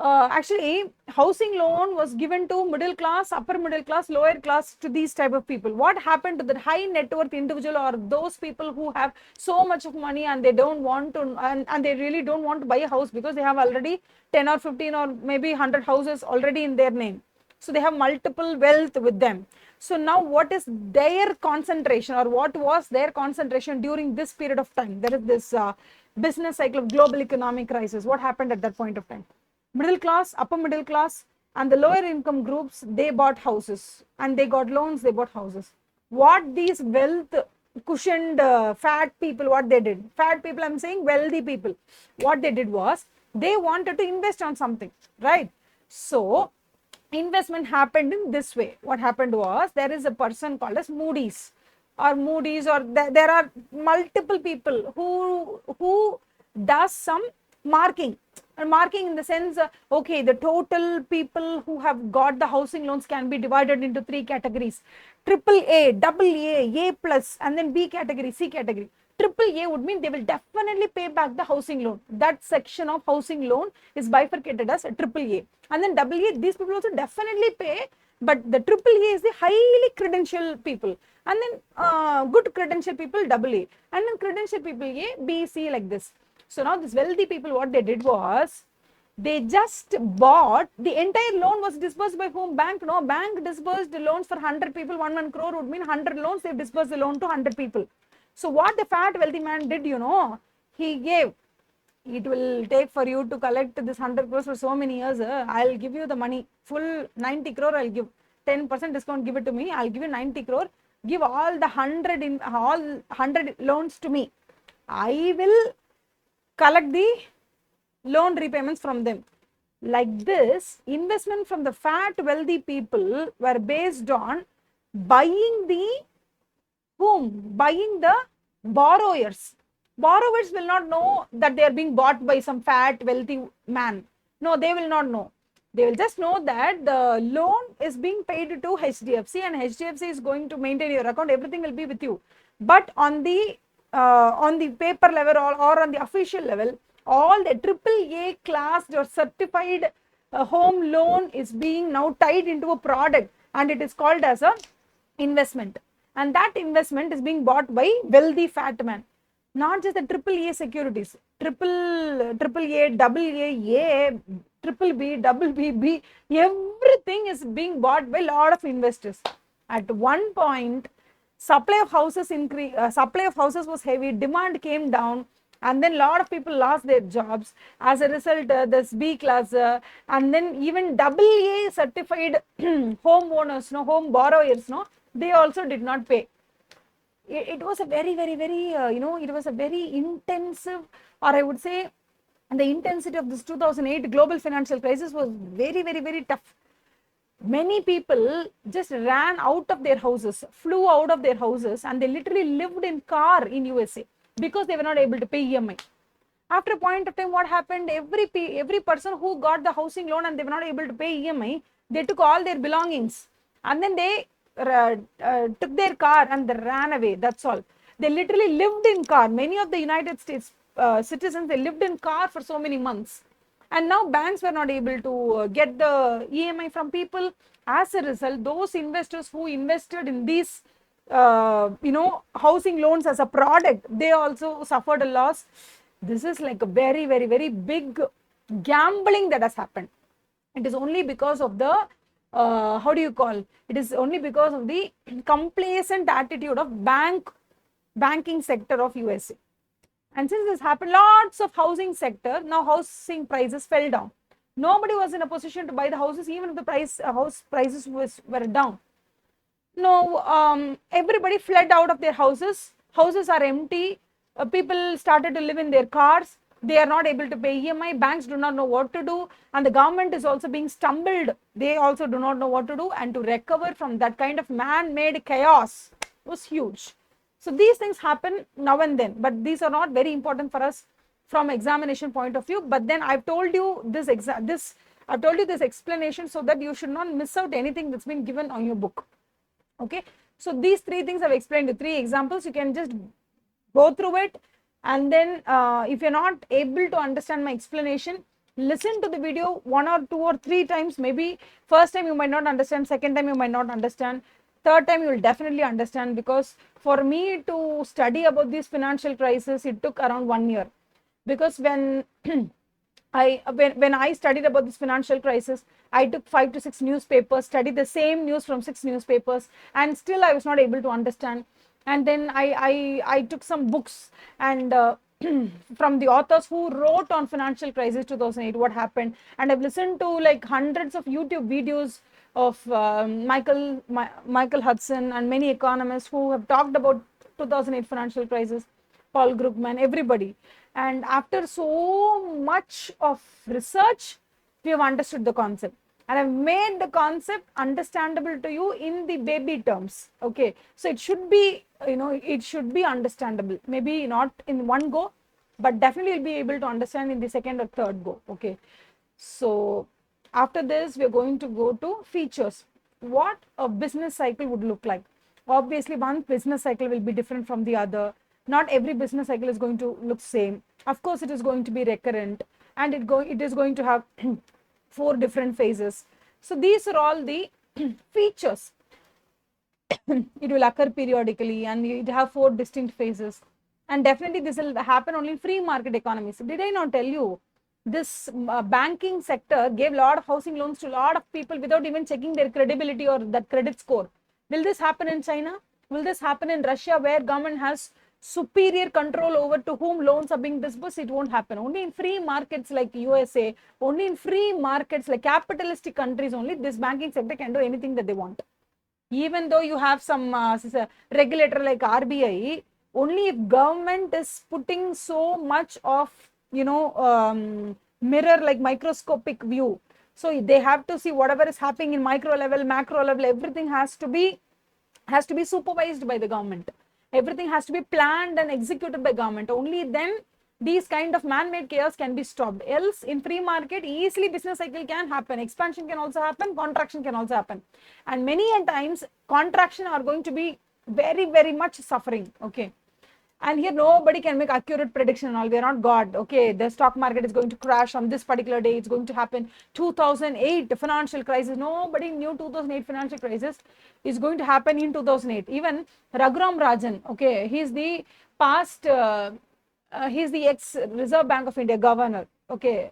[SPEAKER 1] actually, housing loan was given to middle class, upper middle class, lower class, to these type of people. What happened to the high net worth individual, or those people who have so much of money and they don't want to, and they really don't want to buy a house because they have already 10 or 15 or maybe 100 houses already in their name. So they have multiple wealth with them. So now what is their concentration, or what was their concentration during this period of time? There is this business cycle of global economic crisis. What happened at that point of time? Middle class, upper middle class, and the lower income groups, they bought houses and they got loans, they bought houses. What these wealth cushioned fat people, what they did, fat people, I'm saying wealthy people, what they did was, they wanted to invest on something, right? So investment happened in this way. What happened was, there is a person called as Moody's, or there are multiple people who does some marking. And marking in the sense, okay, the total people who have got the housing loans can be divided into three categories: triple A, double A, A plus, and then B category, C category. Triple A would mean they will definitely pay back the housing loan. That section of housing loan is bifurcated as a triple A. And then double A, these people also definitely pay, but the triple A is the highly credentialed people. And then good credential people, double A. And then credential people, A, B, C, like this. So now these wealthy people, what they did was, they just bought, the entire loan was disbursed by whom? Bank. No, bank disbursed the loans for 100 people. 1 crore would mean 100 loans. They disbursed the loan to 100 people. So what the fat wealthy man did, he gave, it will take for you to collect this 100 crores for so many years. I'll give you the money, full 90 crore I'll give. 10% discount, give it to me. I'll give you 90 crore. Give all the 100 loans to me. I will collect the loan repayments from them. Like this, investment from the fat wealthy people were based on buying the whom? Buying the borrowers. Borrowers will not know that they are being bought by some fat wealthy man. No, they will not know. They will just know that the loan is being paid to HDFC, and HDFC is going to maintain your account. Everything will be with you. But on the paper level, or on the official level, all the triple A class or certified home loan is being now tied into a product, and it is called as a investment. And that investment is being bought by wealthy fat man. Not just the triple A securities, triple A, double A, triple B, double B, B, everything is being bought by a lot of investors. At one point, supply of houses supply of houses was heavy, demand came down, and then a lot of people lost their jobs. As a result, this B class, and then even double A certified homeowners, no, home borrowers, no, they also did not pay. It was a very, very, very, it was a very intensive, or I would say, the intensity of this 2008 global financial crisis was very, very, very tough. Many people just ran out of their houses, flew out of their houses, and they literally lived in car in USA because they were not able to pay EMI. After a point of time, what happened? Every person who got the housing loan and they were not able to pay EMI, they took all their belongings and then they took their car and they ran away. That's all. They literally lived in car. Many of the United States citizens, they lived in car for so many months. And now banks were not able to get the EMI from people. As a result, those investors who invested in these housing loans as a product, they also suffered a loss. This is like a very, very, very big gambling that has happened. It is only because of the how do you call it, is only because of the complacent attitude of banking sector of USA. And since this happened, lots of housing sector, now housing prices fell down. Nobody was in a position to buy the houses, even if the house prices were down. No, everybody fled out of their houses. Houses are empty. People started to live in their cars. They are not able to pay EMI. Banks do not know what to do. And the government is also being stumbled. They also do not know what to do. And to recover from that kind of man-made chaos was huge. So these things happen now and then. But these are not very important for us from examination point of view. But then I've told you this explanation so that you should not miss out anything that's been given on your book. Okay, so these three things I've explained, the three examples. You can just go through it, and then if you're not able to understand my explanation, listen to the video 1 or 2 or 3 times. Maybe first time you might not understand, second time you might not understand, third time you will definitely understand, because for me to study about this financial crisis, it took around 1 year. Because when I studied about this financial crisis, I took 5 to 6 newspapers, studied the same news from 6 newspapers, and still I was not able to understand. And then I took some books and from the authors who wrote on financial crisis 2008, what happened, and I've listened to like hundreds of YouTube videos of Michael Hudson and many economists who have talked about 2008 financial crisis, Paul Krugman, everybody. And after so much of research, we have understood the concept. And I've made the concept understandable to you in the baby terms. Okay, so it should be, it should be understandable. Maybe not in one go, but definitely you'll be able to understand in the second or third go. Okay, so after this, we're going to go to features. What a business cycle would look like. Obviously, one business cycle will be different from the other. Not every business cycle is going to look same. Of course, it is going to be recurrent, and it is going to have 4 different phases. So these are all the features. It will occur periodically, and it have 4 distinct phases. And definitely this will happen only in free market economies. So did I not tell you, this banking sector gave a lot of housing loans to a lot of people without even checking their credibility or that credit score. Will this happen in China? Will this happen in Russia, where government has superior control over to whom loans are being disbursed? It won't happen. Only in free markets like USA, only in free markets like capitalistic countries, only this banking sector can do anything that they want. Even though you have some regulator like RBI, only if government is putting so much of mirror like microscopic view, so they have to see whatever is happening in micro level, macro level, everything has to be supervised by the government. Everything has to be planned and executed by government. Only then these kind of man-made chaos can be stopped. Else, in free market, easily business cycle can happen. Expansion can also happen. Contraction can also happen. And many a times, contraction are going to be very, very much suffering. Okay. And here nobody can make accurate prediction and all. We are not God. Okay, the stock market is going to crash on this particular day. It's going to happen. 2008 financial crisis. Nobody knew 2008 financial crisis is going to happen in 2008. Even Raghuram Rajan. Okay, he's the past. He's the ex-Reserve Bank of India governor. Okay,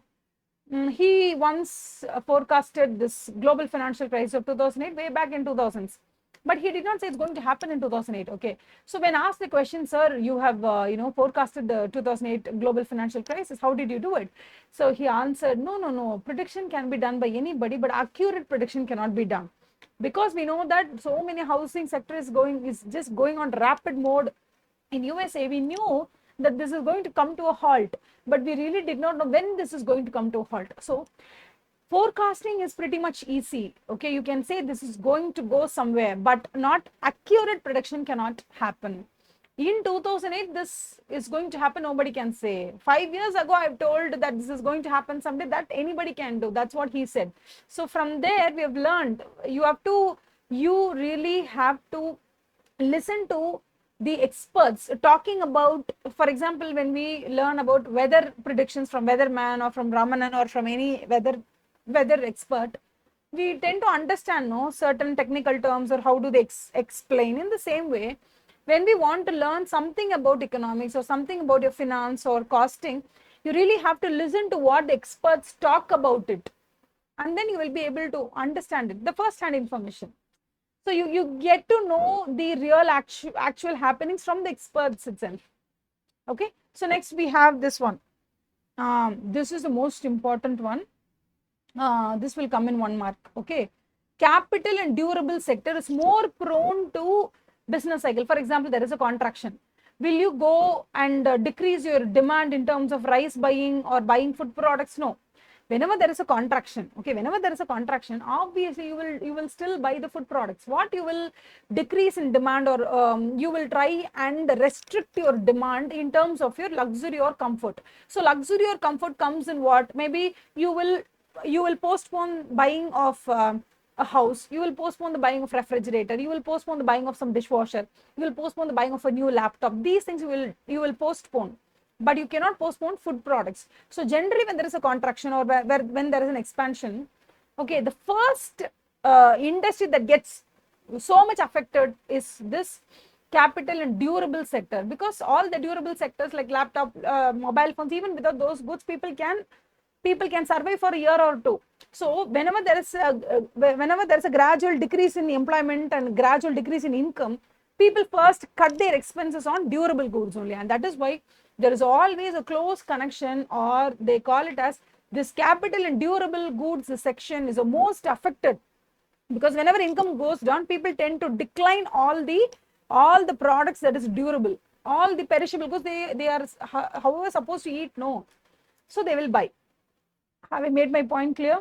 [SPEAKER 1] he once forecasted this global financial crisis of 2008 way back in 2000s. but he did not say it's going to happen in 2008. Okay, so when asked the question, sir, you have forecasted the 2008 global financial crisis, how did you do it? So he answered, no, prediction can be done by anybody, but accurate prediction cannot be done, because we know that so many housing sector is just going on rapid mode in USA. We knew that this is going to come to a halt, but we really did not know when this is going to come to a halt. So forecasting is pretty much easy. Okay, you can say this is going to go somewhere, but not accurate prediction cannot happen. In 2008 this is going to happen, nobody can say. 5 years ago I've told that this is going to happen someday, that anybody can do. That's what he said. So from there we have learned, you really have to listen to the experts talking about. For example, when we learn about weather predictions from weatherman or from Ramanan or from any weather expert, we tend to understand certain technical terms, or how do they explain. In the same way, when we want to learn something about economics or something about your finance or costing, you really have to listen to what the experts talk about it, and then you will be able to understand it, the first hand information. So you get to know the real actual happenings from the experts itself. Okay, so next we have this one. This is the most important one. This will come in 1 mark. Okay, capital and durable sector is more prone to business cycle. For example, there is a contraction. Will you go and decrease your demand in terms of rice buying or buying food products? No. Whenever there is a contraction, okay, whenever there is a contraction, obviously you will still buy the food products. What you will decrease in demand, or you will try and restrict your demand in terms of your luxury or comfort. So luxury or comfort comes in what? Maybe you will postpone buying of a house, you will postpone the buying of refrigerator, you will postpone the buying of some dishwasher, you will postpone the buying of a new laptop. These things you will postpone, but you cannot postpone food products. So generally when there is a contraction, or when there is an expansion, okay, the first industry that gets so much affected is this capital and durable sector, because all the durable sectors like laptop, mobile phones, even without those goods, people can survive for a year or two. So whenever there is a gradual decrease in employment and gradual decrease in income, people first cut their expenses on durable goods only. And that is why there is always a close connection, or they call it as this capital and durable goods section is the most affected, because whenever income goes down, people tend to decline all the products that is durable, all the perishable goods. They are however supposed to eat, no, so they will buy. Have I made my point clear?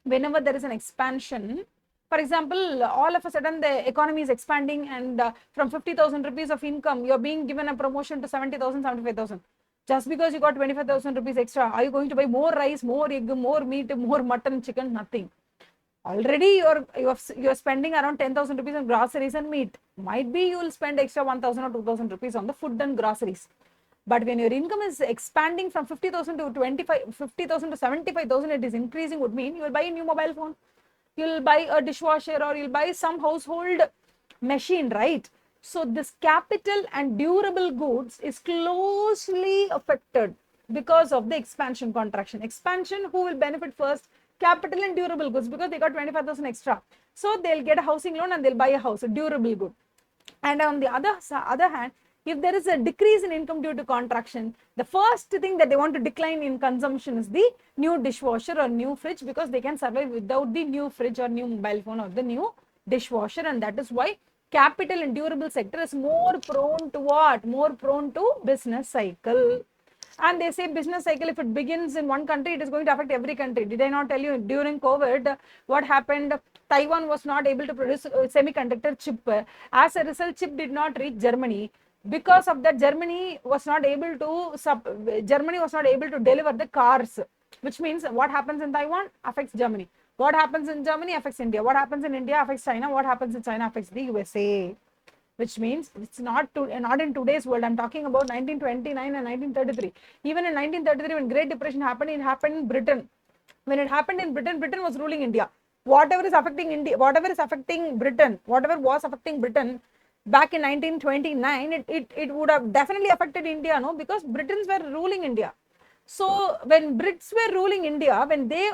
[SPEAKER 1] Whenever there is an expansion, for example, all of a sudden the economy is expanding, and from 50,000 rupees of income, you're being given a promotion to 70,000, 75,000. Just because you got 25,000 rupees extra, are you going to buy more rice, more egg, more meat, more mutton, chicken? Nothing. Already you're spending around 10,000 rupees on groceries and meat. Might be you will spend extra 1,000 or 2,000 rupees on the food and groceries. But when your income is expanding from 50,000 to 50,000 to 75,000, it is increasing, would mean you will buy a new mobile phone, you'll buy a dishwasher, or you'll buy some household machine, right? So this capital and durable goods is closely affected because of the expansion contraction. Expansion, who will benefit first? Capital and durable goods, because they got 25,000 extra. So they'll get a housing loan and they'll buy a house, a durable good. And on the other hand, if there is a decrease in income due to contraction, the first thing that they want to decline in consumption is the new dishwasher or new fridge, because they can survive without the new fridge or new mobile phone or the new dishwasher. And that is why capital and durable sector is more prone to what? More prone to business cycle. And they say business cycle, if it begins in one country, it is going to affect every country. Did I not tell you during COVID what happened? Taiwan was not able to produce a semiconductor chip. As a result, chip did not reach Germany. Because of that, Germany was not able to deliver the cars, which means what happens in Taiwan affects Germany. What happens in Germany affects India. What happens in India affects China. What happens in China affects the USA. Which means it's not in today's world. I'm talking about 1929 and 1933. Even in 1933, when Great Depression happened, it happened in Britain. When it happened in Britain, Britain was ruling India. Whatever is affecting India, whatever was affecting Britain back in 1929, it would have definitely affected India, no? Because Britons were ruling India. So when Brits were ruling India, when they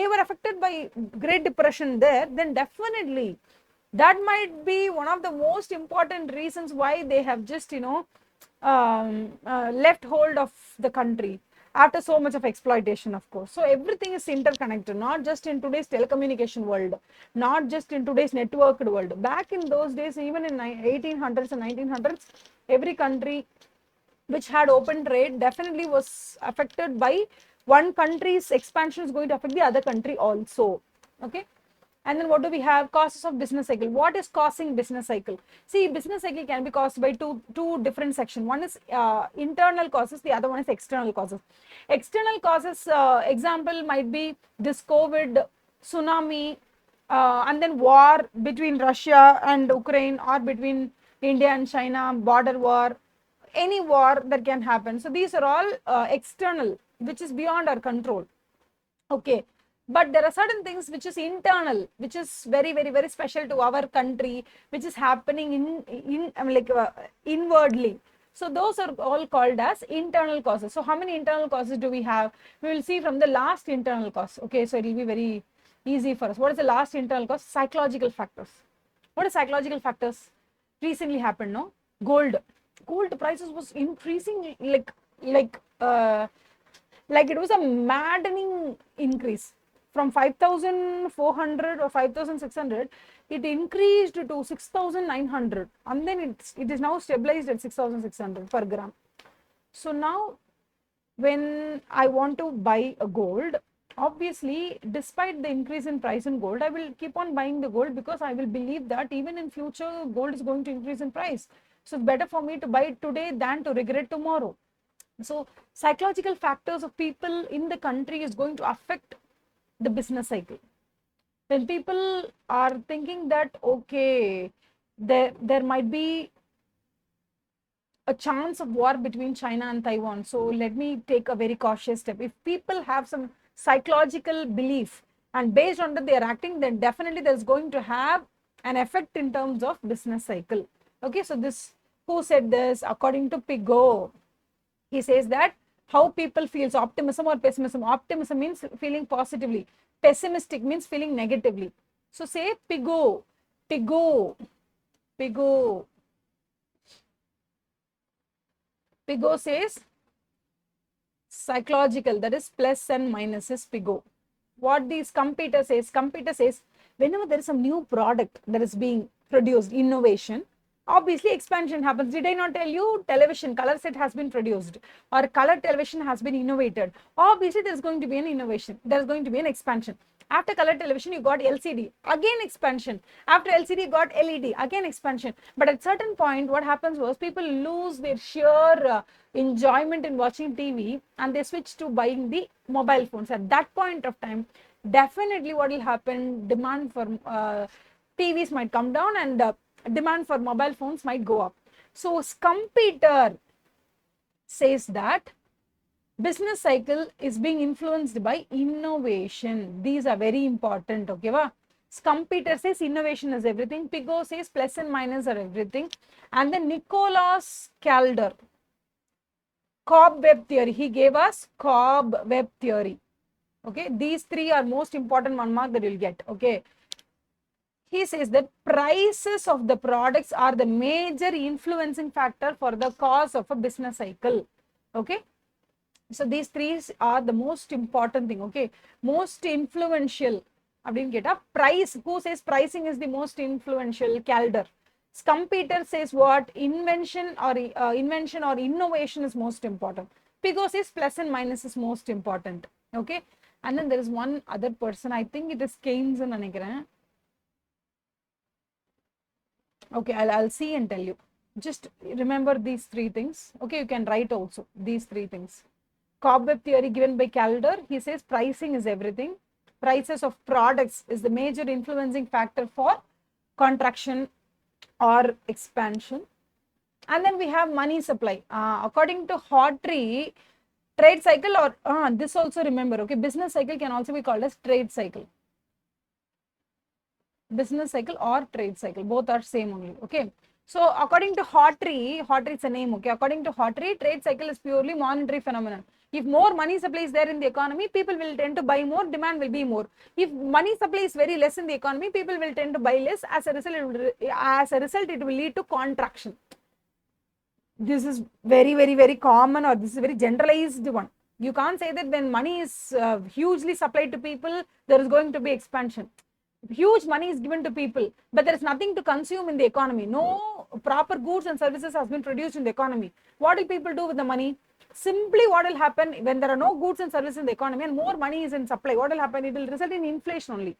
[SPEAKER 1] were affected by Great Depression there, then definitely That might be one of the most important reasons why they have just, left hold of the country after so much of exploitation, of course. So everything is interconnected, not just in today's telecommunication world, not just in today's networked world. Back in those days, even in 1800s and 1900s, every country which had open trade definitely was affected by one country's expansion is going to affect the other country also. Okay. And then what do we have? Causes of business cycle. What is causing business cycle? See, business cycle can be caused by two different sections. One is internal causes, the other one is external causes. External causes, example might be this COVID, tsunami, and then war between Russia and Ukraine, or between India and China, border war, any war that can happen. So these are all external, which is beyond our control. Okay, but there are certain things which is internal, which is very, very, very special to our country, which is happening inwardly. So those are all called as internal causes. So how many internal causes do we have? We will see from the last internal cause. Okay, so it will be very easy for us. What is the last internal cause? Psychological factors. What are psychological factors? Recently happened, no? Gold prices was increasing like it was a maddening increase. From 5,400 or 5,600, it increased to 6,900, and then it is now stabilized at 6,600 per gram. So now when I want to buy a gold, obviously despite the increase in price in gold, I will keep on buying the gold, because I will believe that even in future gold is going to increase in price. So it's better for me to buy it today than to regret tomorrow. So psychological factors of people in the country is going to affect the business cycle. When people are thinking that, okay, there might be a chance of war between China and Taiwan, so let me take a very cautious step. If people have some psychological belief and based on that they are acting, then definitely there's going to have an effect in terms of business cycle. Okay, so this, who said this? According to Pigot, he says that how people feels optimism or pessimism. Optimism means feeling positively. Pessimistic means feeling negatively. So say Pigot, Pigot, Pigot. Pigot says psychological, that is plus and minuses. Pigot. What these Schumpeter says, whenever there is some new product that is being produced, innovation, obviously expansion happens. Did I not tell you? Television color set has been produced, or color television has been innovated. Obviously there is going to be an innovation, there is going to be an expansion. After color television you got LCD, again expansion. After LCD you got LED, again expansion. But at certain point what happens was people lose their sheer enjoyment in watching TV, and they switch to buying the mobile phones. At that point of time, definitely what will happen, demand for TVs might come down, and demand for mobile phones might go up. So Schumpeter says that business cycle is being influenced by innovation. These are very important. Okay, va? Schumpeter says innovation is everything. Pigot says plus and minus are everything. And then Nicholas Calder, cobweb theory. He gave us cobweb theory. Okay, these three are most important 1 mark that you'll get. Okay, he says that prices of the products are the major influencing factor for the cause of a business cycle. Okay, so these three are the most important thing. Okay, most influential அப்படின்னு கேட்டா price. Who says pricing is the most influential? Calder. Schumpeter says what? Invention or innovation is most important. Pigot says plus and minus is most important. Okay, and then there is one other person, I think it is Keynes ன்னு நினைக்கிறேன். Okay, I'll see and tell you. Just remember these three things. Okay, you can write also these three things. Cobweb theory given by Calder. He says pricing is everything. Prices of products is the major influencing factor for contraction or expansion. And then we have money supply. According to Hawtrey, trade cycle, or this also remember. Okay, business cycle can also be called as trade cycle. Business cycle or trade cycle, both are same only. Okay, so according to Hawtrey is a name. Okay, according to Hawtrey, trade cycle is purely monetary phenomenon. If more money supply is there in the economy, people will tend to buy more, demand will be more. If money supply is very less in the economy, people will tend to buy less. As a result, it will lead to contraction. This is very common, or this is a very generalized one. You can't say that when money is hugely supplied to people, there is going to be expansion. Huge money is given to people, but there is nothing to consume in the economy. No proper goods and services has been produced in the economy. What will people do with the money? Simply what will happen when there are no goods and services in the economy and more money is in supply, what will happen? It will result in inflation only.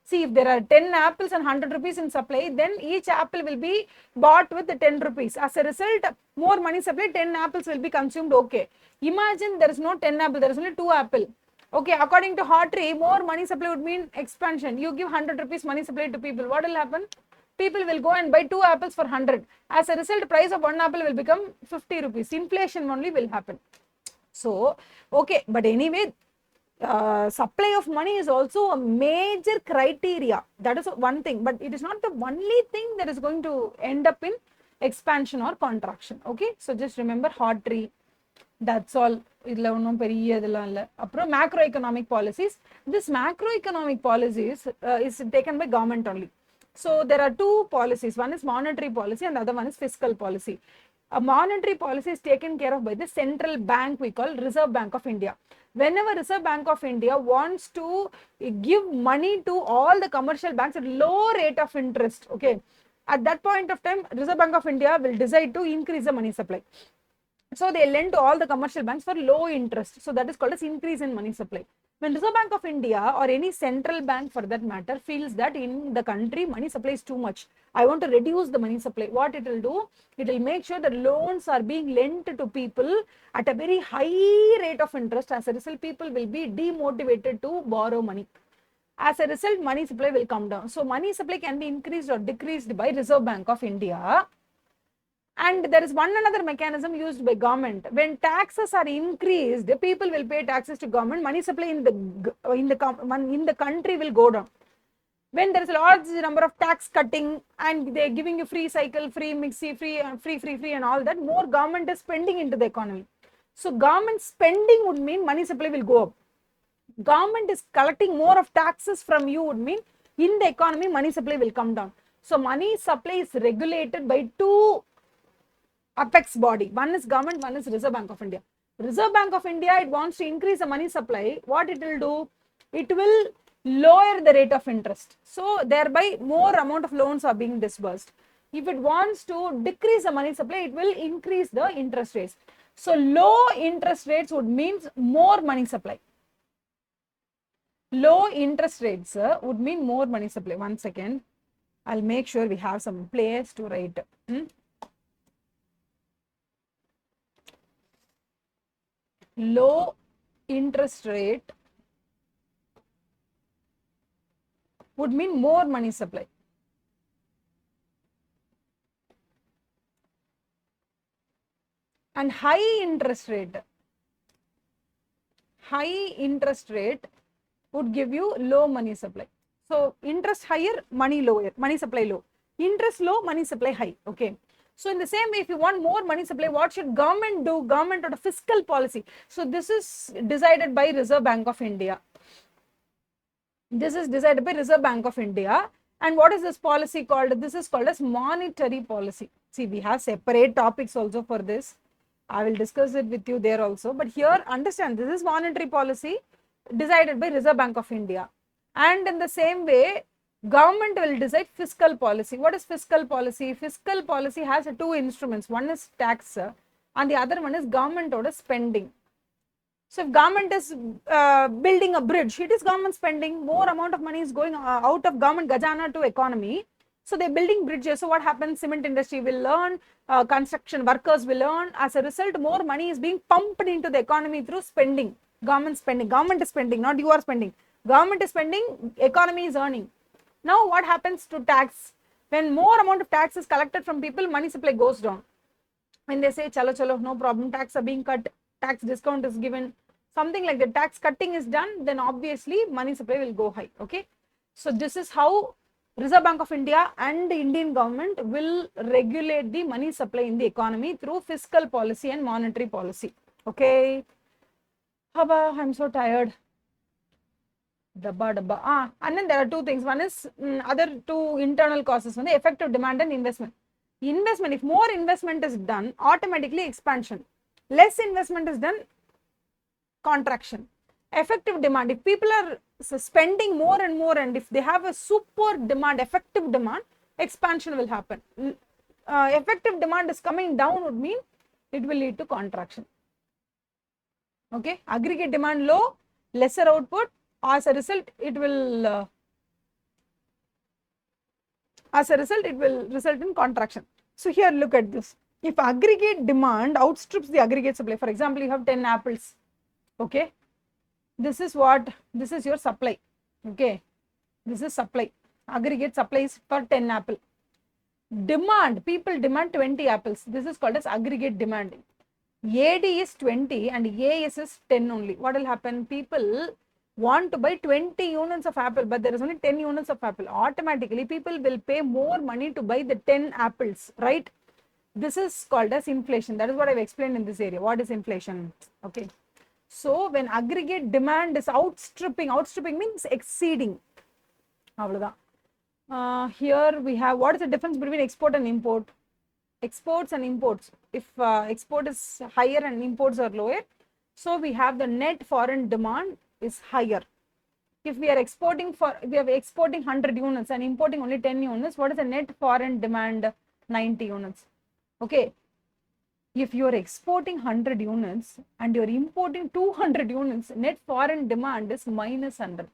[SPEAKER 1] See, if there are 10 apples and 100 rupees in supply, then each apple will be bought with 10 rupees. As a result, more money supply, 10 apples will be consumed. Okay. Imagine there is no 10 apple, there is only 2 apple. Okay, according to Hartree, more money supply would mean expansion. You give 100 rupees money supply to people. What will happen? People will go and buy 2 apples for 100. As a result, price of 1 apple will become 50 rupees. Inflation only will happen. So, okay, but anyway, supply of money is also a major criteria. That is one thing, but it is not the only thing that is going to end up in expansion or contraction. Okay, so just remember Hartree. That's all. Macroeconomic policies. This macroeconomic policies is taken by government only. So there are two policies. One is monetary policy and the other one is fiscal policy. A monetary policy is taken care of by the central bank, we call Reserve Bank of India. Whenever Reserve Bank of India wants to give money to all the commercial banks at low rate of interest, okay, at that point of time, Reserve Bank of India will decide to increase the money supply. So they lend to all the commercial banks for low interest. So that is called as increase in money supply. When Reserve Bank of India or any central bank for that matter feels that in the country money supply is too much, I want to reduce the money supply, what it will do? It will make sure that loans are being lent to people at a very high rate of interest. As a result, people will be demotivated to borrow money. As a result, money supply will come down. So money supply can be increased or decreased by Reserve Bank of India. And there is one another mechanism used by government. When taxes are increased, people will pay taxes to government. Money supply in the country will go down. When there is a large number of tax cutting and they are giving you free cycle, free mixie, free and all that, more government is spending into the economy. So government spending would mean money supply will go up. Government is collecting more of taxes from you would mean in the economy money supply will come down. So money supply is regulated by two apex body. One is government, one is Reserve Bank of India. Reserve Bank of India, it wants to increase the money supply. What it will do? It will lower the rate of interest. So thereby more amount of loans are being disbursed. If it wants to decrease the money supply, it will increase the interest rates. So low interest rates would mean more money supply. Low interest rates would mean more money supply. 1 second. I'll make sure we have some place to write. Low interest rate would mean more money supply. And high interest rate would give you low money supply. So interest higher, money lower, money supply low. Interest low, money supply high. Okay. So in the same way, if you want more money supply, what should government do? Government or a fiscal policy. So this is decided by Reserve Bank of India. This is decided by Reserve Bank of India. And what is this policy called? This is called as monetary policy. See, we have separate topics also for this. I will discuss it with you there also. But here, understand, this is monetary policy decided by Reserve Bank of India. And in the same way, government will decide fiscal policy. What is fiscal policy? Fiscal policy has two instruments. One is tax and the other one is government order spending. So if government is building a bridge, it is government spending. More amount of money is going out of government Gajana to economy. So they're building bridges. So what happens? Cement industry will earn, construction workers will earn. As a result, more money is being pumped into the economy through spending. Government spending. Government is spending, not you are spending. Government is spending, economy is earning. Now what happens to tax? When more amount of tax is collected from people, money supply goes down. When they say, chalo, chalo, no problem, tax are being cut, tax discount is given, something like that, tax cutting is done, then obviously money supply will go high. Okay. So this is how Reserve Bank of India and the Indian government will regulate the money supply in the economy through fiscal policy and monetary policy. Okay. Haba, I'm so tired. Dabba, dabba. And then there are two things. One is other two internal causes, one the effective demand and investment. Investment, if more investment is done, automatically expansion. Less investment is done, contraction. Effective demand, if people are spending more and more, and if they have a super demand, effective demand, expansion will happen. Effective demand is coming down would mean it will lead to contraction. Okay, aggregate demand low, lesser output, as a result it will result in contraction. So here look at this. If aggregate demand outstrips the aggregate supply, for example, you have 10 apples. Okay, this is your supply. Okay, this is supply. Aggregate supply is for 10 apple. Demand, people demand 20 apples. This is called as aggregate demand. AD is 20 and AS is 10 only. What will happen? People want to buy 20 units of apple, but there is only 10 units of apple. Automatically, people will pay more money to buy the 10 apples, right? This is called as inflation. That is what I've explained in this area. What is inflation? Okay. So, when aggregate demand is outstripping means exceeding. Here we have, what is the difference between export and import? Exports and imports. If export is higher and imports are lower, so we have the net foreign demand is higher. If we are exporting 100 units and importing only 10 units, what is the net foreign demand? 90 units. Okay. If you are exporting 100 units and you are importing 200 units, net foreign demand is minus 100.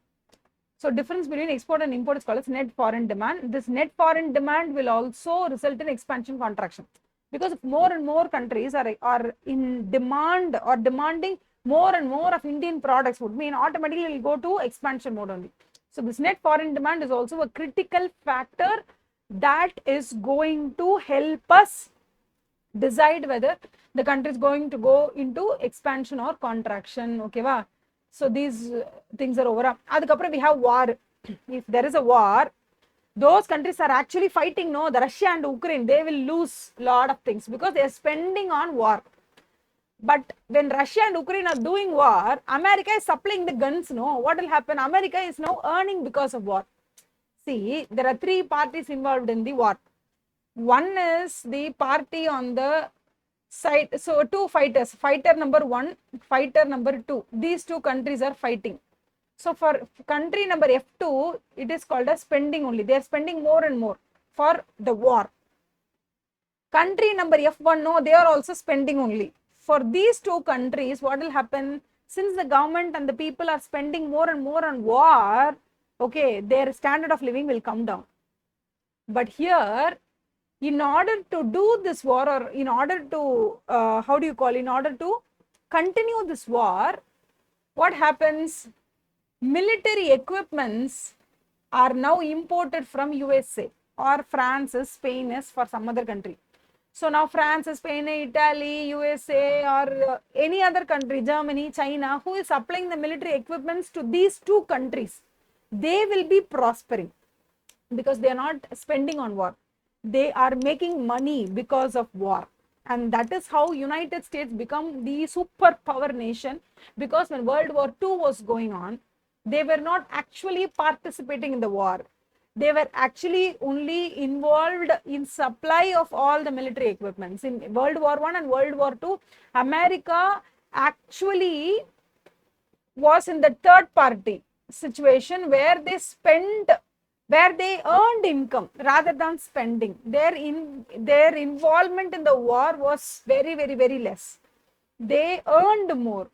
[SPEAKER 1] So difference between export and import is called as net foreign demand. This net foreign demand will also result in expansion contraction, because if more and more countries are in demand or demanding more and more of Indian products, would mean automatically it will go to expansion mode only. So this net foreign demand is also a critical factor that is going to help us decide whether the country is going to go into expansion or contraction. Okay, va? So these things are over. Adukapra we have war. If there is a war, those countries are actually fighting. No, the Russia and Ukraine, they will lose a lot of things because they are spending on war. But when Russia and Ukraine are doing war, America is supplying the guns. No, what will happen? America is now earning because of war. See, there are three parties involved in the war. One is the party on the side. So two fighters, fighter number 1, fighter number 2. These two countries are fighting. So for country number F2, it is called as spending only. They are spending more and more for the war. Country number F1, no, they are also spending only. For these two countries, what will happen? Since the government and the people are spending more and more on war, okay, their standard of living will come down. But here, in order to do this war, or in order to, in order to continue this war, what happens? Military equipments are now imported from USA or France, Spain is for some other country. So now France, Spain, Italy, USA or any other country, Germany, China, who is supplying the military equipments to these two countries, they will be prospering because they are not spending on war. They are making money because of war. And that is how United States become the superpower nation, because when World War II was going on, they were not actually participating in the war. They were actually only involved in supply of all the military equipments. In World War I and World War II, America actually was in the third party situation where they earned income rather than spending. Their involvement in the war was very, very, very less. They earned more.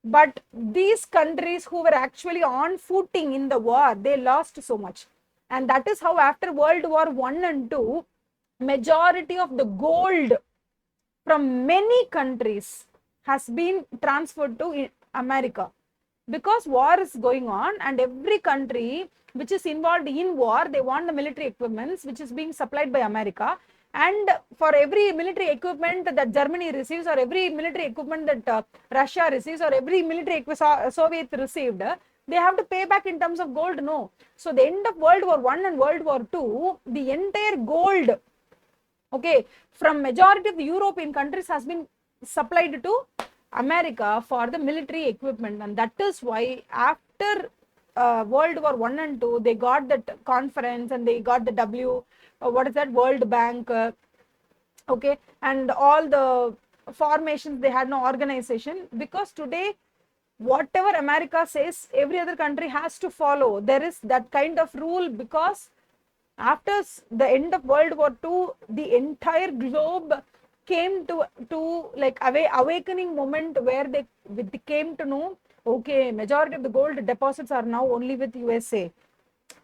[SPEAKER 1] But these countries who were actually on footing in the war, they lost so much. And that is how after World War I and II, majority of the gold from many countries has been transferred to America. Because war is going on and every country which is involved in war, they want the military equipments which is being supplied by America. And for every military equipment that Germany receives, or every military equipment that Russia receives, or every military equipment Soviet received, they have to pay back in terms of gold. No. So the end of World War I and World War II, the entire gold, okay, from majority of the European countries has been supplied to America for the military equipment, and that is why after World War One and Two, they got that conference and they got the what is that, World Bank, okay, and all the formations. They had no organization, because today whatever America says, every other country has to follow. There is that kind of rule, because after the end of World War II, the entire globe came to like awakening moment, where they came to know, okay, majority of the gold deposits are now only with USA.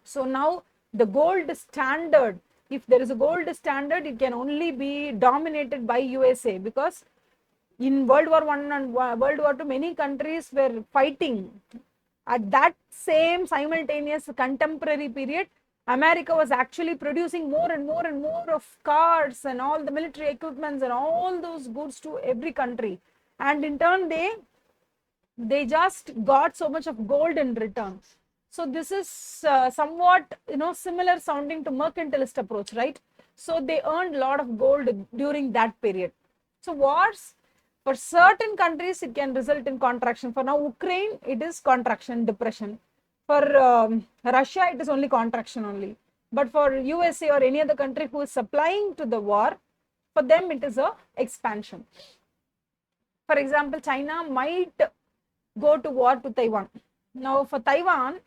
[SPEAKER 1] So now the gold standard, if there is a gold standard, it can only be dominated by USA, because in World War One and World War Two, many countries were fighting. At that same simultaneous contemporary period, America was actually producing more and more and more of cars and all the military equipments and all those goods to every country. And in turn, they just got so much of gold in return. So this is somewhat, similar sounding to mercantilist approach, right? So they earned a lot of gold during that period. So wars, for certain countries, it can result in contraction. For now, Ukraine, it is contraction, depression. For Russia, it is only contraction only. But for USA or any other country who is supplying to the war, for them it is a expansion. For example, China might go to war to Taiwan. Now, for Taiwan,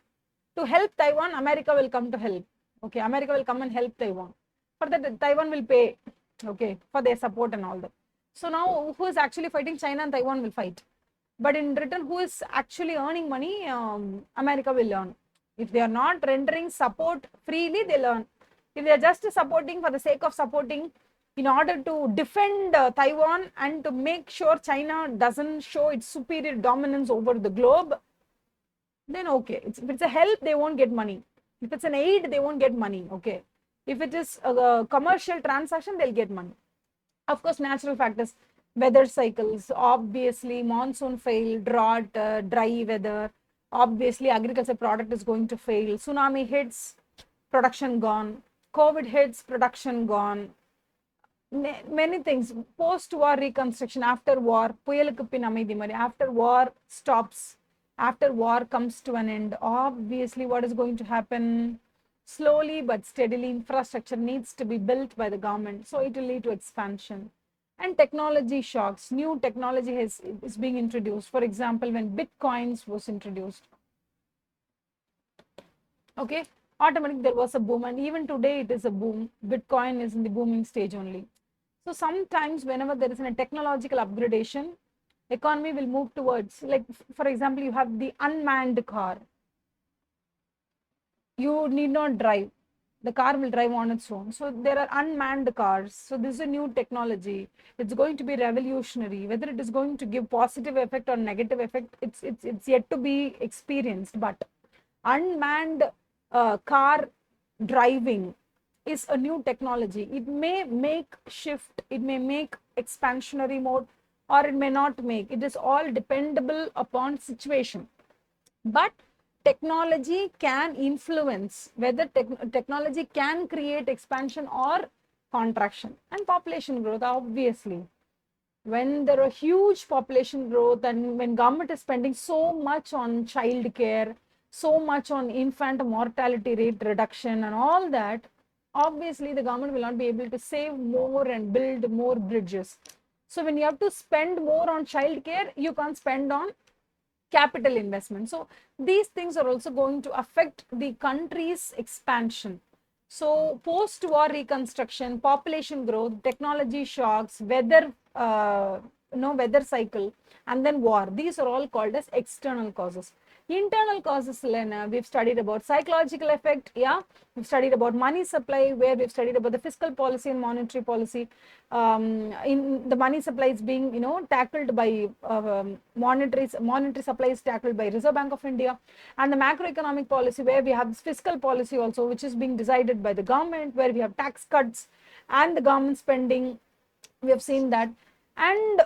[SPEAKER 1] to help Taiwan, America will come to help. Okay, America will come and help Taiwan. For that, Taiwan will pay, okay, for their support and all that. So now, who is actually fighting? China and Taiwan will fight. But in return, who is actually earning money? America will earn. If they are not rendering support freely, they'll earn. If they are just supporting for the sake of supporting, in order to defend Taiwan and to make sure China doesn't show its superior dominance over the globe, then okay. If it's a help, they won't get money. If it's an aid, they won't get money. Okay. If it is a commercial transaction, they'll get money. Of course, natural factors, weather cycles, obviously monsoon fail, drought, dry weather, obviously agriculture product is going to fail. Tsunami hits, production gone. COVID hits, production gone. Many things. Post-war reconstruction, after war, after war stops, after war comes to an end, obviously what is going to happen? Slowly but steadily, infrastructure needs to be built by the government, so it will lead to expansion. And technology shocks, new technology is being introduced. For example, when Bitcoins was introduced, okay, automatically there was a boom, and even today it is a boom. Bitcoin is in the booming stage only. So sometimes whenever there is a technological upgradation, economy will move towards, like for example, you have the unmanned car. You need not drive. The car will drive on its own. So there are unmanned cars. So this is a new technology. It's going to be revolutionary. Whether it is going to give positive effect or negative effect, it's yet to be experienced. But unmanned car driving is a new technology. It may make shift, it may make expansionary mode, or it may not make. It is all dependable upon situation. But technology can influence whether technology can create expansion or contraction. And population growth, obviously. When there are huge population growth and when government is spending so much on child care, so much on infant mortality rate reduction and all that, obviously the government will not be able to save more and build more bridges. So when you have to spend more on child care, you can't spend on capital investment. So these things are also going to affect the country's expansion. So post-war reconstruction, population growth, technology shocks, weather cycle, and then war. These are all called as external causes. Internal causes, Lena, we've studied about psychological effect. Yeah, we've studied about money supply, where we've studied about the fiscal policy and monetary policy. In the money supply is being, tackled by monetary supply is tackled by Reserve Bank of India, and the macroeconomic policy, where we have this fiscal policy also, which is being decided by the government, where we have tax cuts and the government spending. We have seen that, and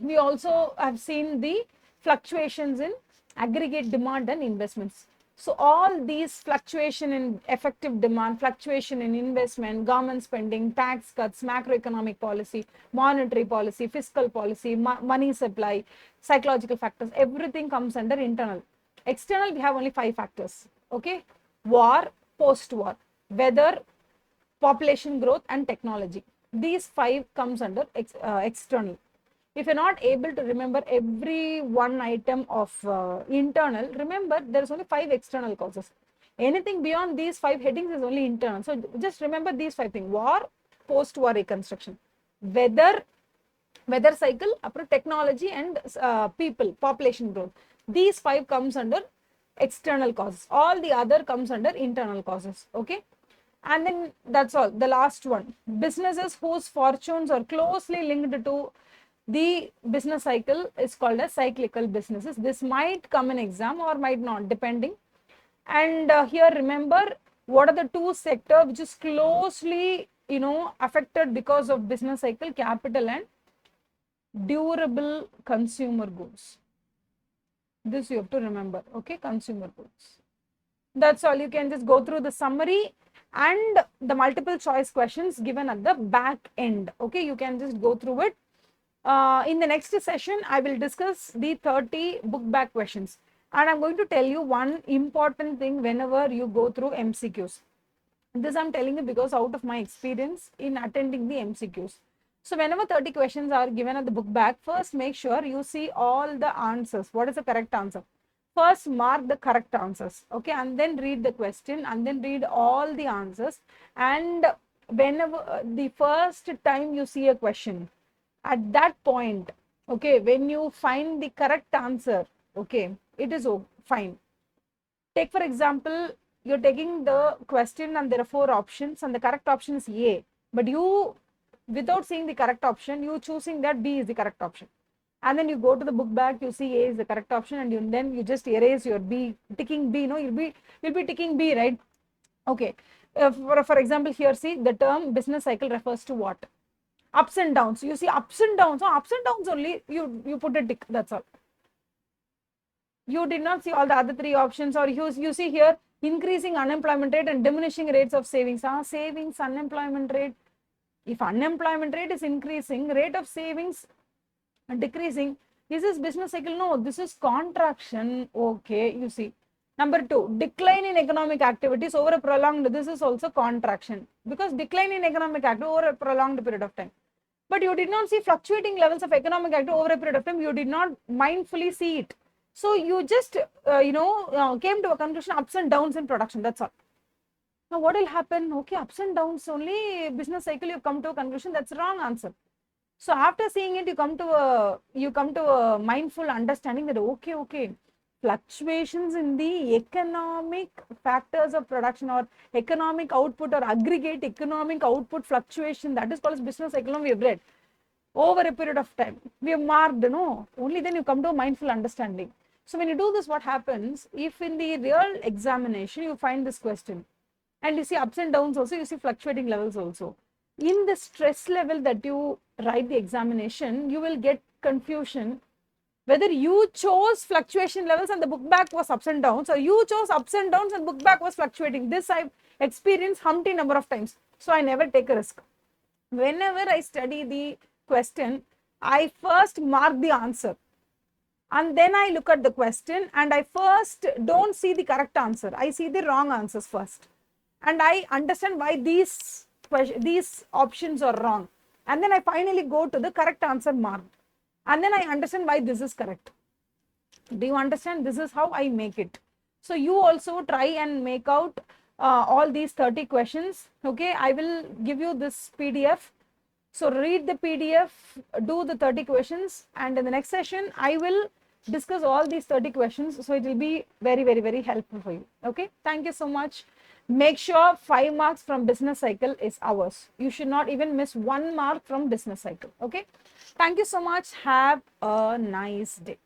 [SPEAKER 1] we also have seen the fluctuations in aggregate demand and investments. So all these fluctuation in effective demand, fluctuation in investment, government spending, tax cuts, macroeconomic policy, monetary policy, fiscal policy, money supply, psychological factors, everything comes under internal. External, we have only 5 factors. Okay, war, post-war, weather, population growth, and technology. These 5 comes under external. If you're not able to remember every one item of internal, remember there is only 5 external causes. Anything beyond these 5 headings is only internal. So just remember these 5 things: war, post-war reconstruction, weather, weather cycle, technology, and people, population growth. These 5 comes under external causes. All the other comes under internal causes. Okay. And then that's all. The last one, businesses whose fortunes are closely linked to the business cycle is called as cyclical businesses. This might come in exam or might not, depending. And here remember, what are the 2 sectors which is closely affected because of business cycle: capital and durable consumer goods. This you have to remember. Okay, consumer goods. That's all. You can just go through the summary and the multiple choice questions given at the back end. Okay, you can just go through it. In the next session, I will discuss the 30 book back questions. And I'm going to tell you one important thing whenever you go through MCQs. This I'm telling you because out of my experience in attending the MCQs. So whenever 30 questions are given at the book back, first make sure you see all the answers. What is the correct answer? First mark the correct answers. Okay, and then read the question and then read all the answers. And whenever the first time you see a question, at that point, okay, when you find the correct answer, okay, it is fine. Take for example, you're taking the question and there are 4 options and the correct option is A, but you, without seeing the correct option, you choosing that B is the correct option. And then you go to the book back, you see A is the correct option, and then you just erase your B, ticking B. No, you'll be ticking B, right? Okay. For example, here see the term business cycle refers to what? Ups and downs. You see ups and downs. So ups and downs only. You put a tick. That's all. You did not see all the other 3 options, or you see here increasing unemployment rate and diminishing rates of savings. Savings, unemployment rate. If unemployment rate is increasing, rate of savings decreasing, is this business cycle? No, this is contraction. Okay, you see. Number 2, decline in economic activities over a prolonged, this is also contraction, because decline in economic activity over a prolonged period of time. But you did not see fluctuating levels of economic activity over a period of time. You did not mindfully see it. So you just, came to a conclusion, ups and downs in production. That's all. Now what will happen? Okay, ups and downs only, business cycle, you come to a conclusion. That's the wrong answer. So after seeing it, you come to a mindful understanding that okay, fluctuations in the economic factors of production or economic output or aggregate economic output fluctuation, that is called as business cycle. We have read over a period of time. We have marked, no? Only then you come to a mindful understanding. So when you do this, what happens? If in the real examination you find this question and you see ups and downs also, you see fluctuating levels also. In the stress level that you write the examination, you will get confusion whether you chose fluctuation levels and the book back was ups and downs, or you chose ups and downs and book back was fluctuating. This I've experienced umpty number of times. So I never take a risk. Whenever I study the question, I first mark the answer. And then I look at the question and I first don't see the correct answer. I see the wrong answers first. And I understand why these options are wrong. And then I finally go to the correct answer marked. And then I understand why this is correct. Do you understand? This is how I make it. So you also try and make out all these 30 questions. Okay, I will give you this PDF. So read the PDF, do the 30 questions, and in the next session, I will discuss all these 30 questions. So it will be very, very, very helpful for you. Okay, thank you so much. Make sure 5 marks from business cycle is ours. You should not even miss 1 mark from business cycle. Okay, thank you so much. Have a nice day.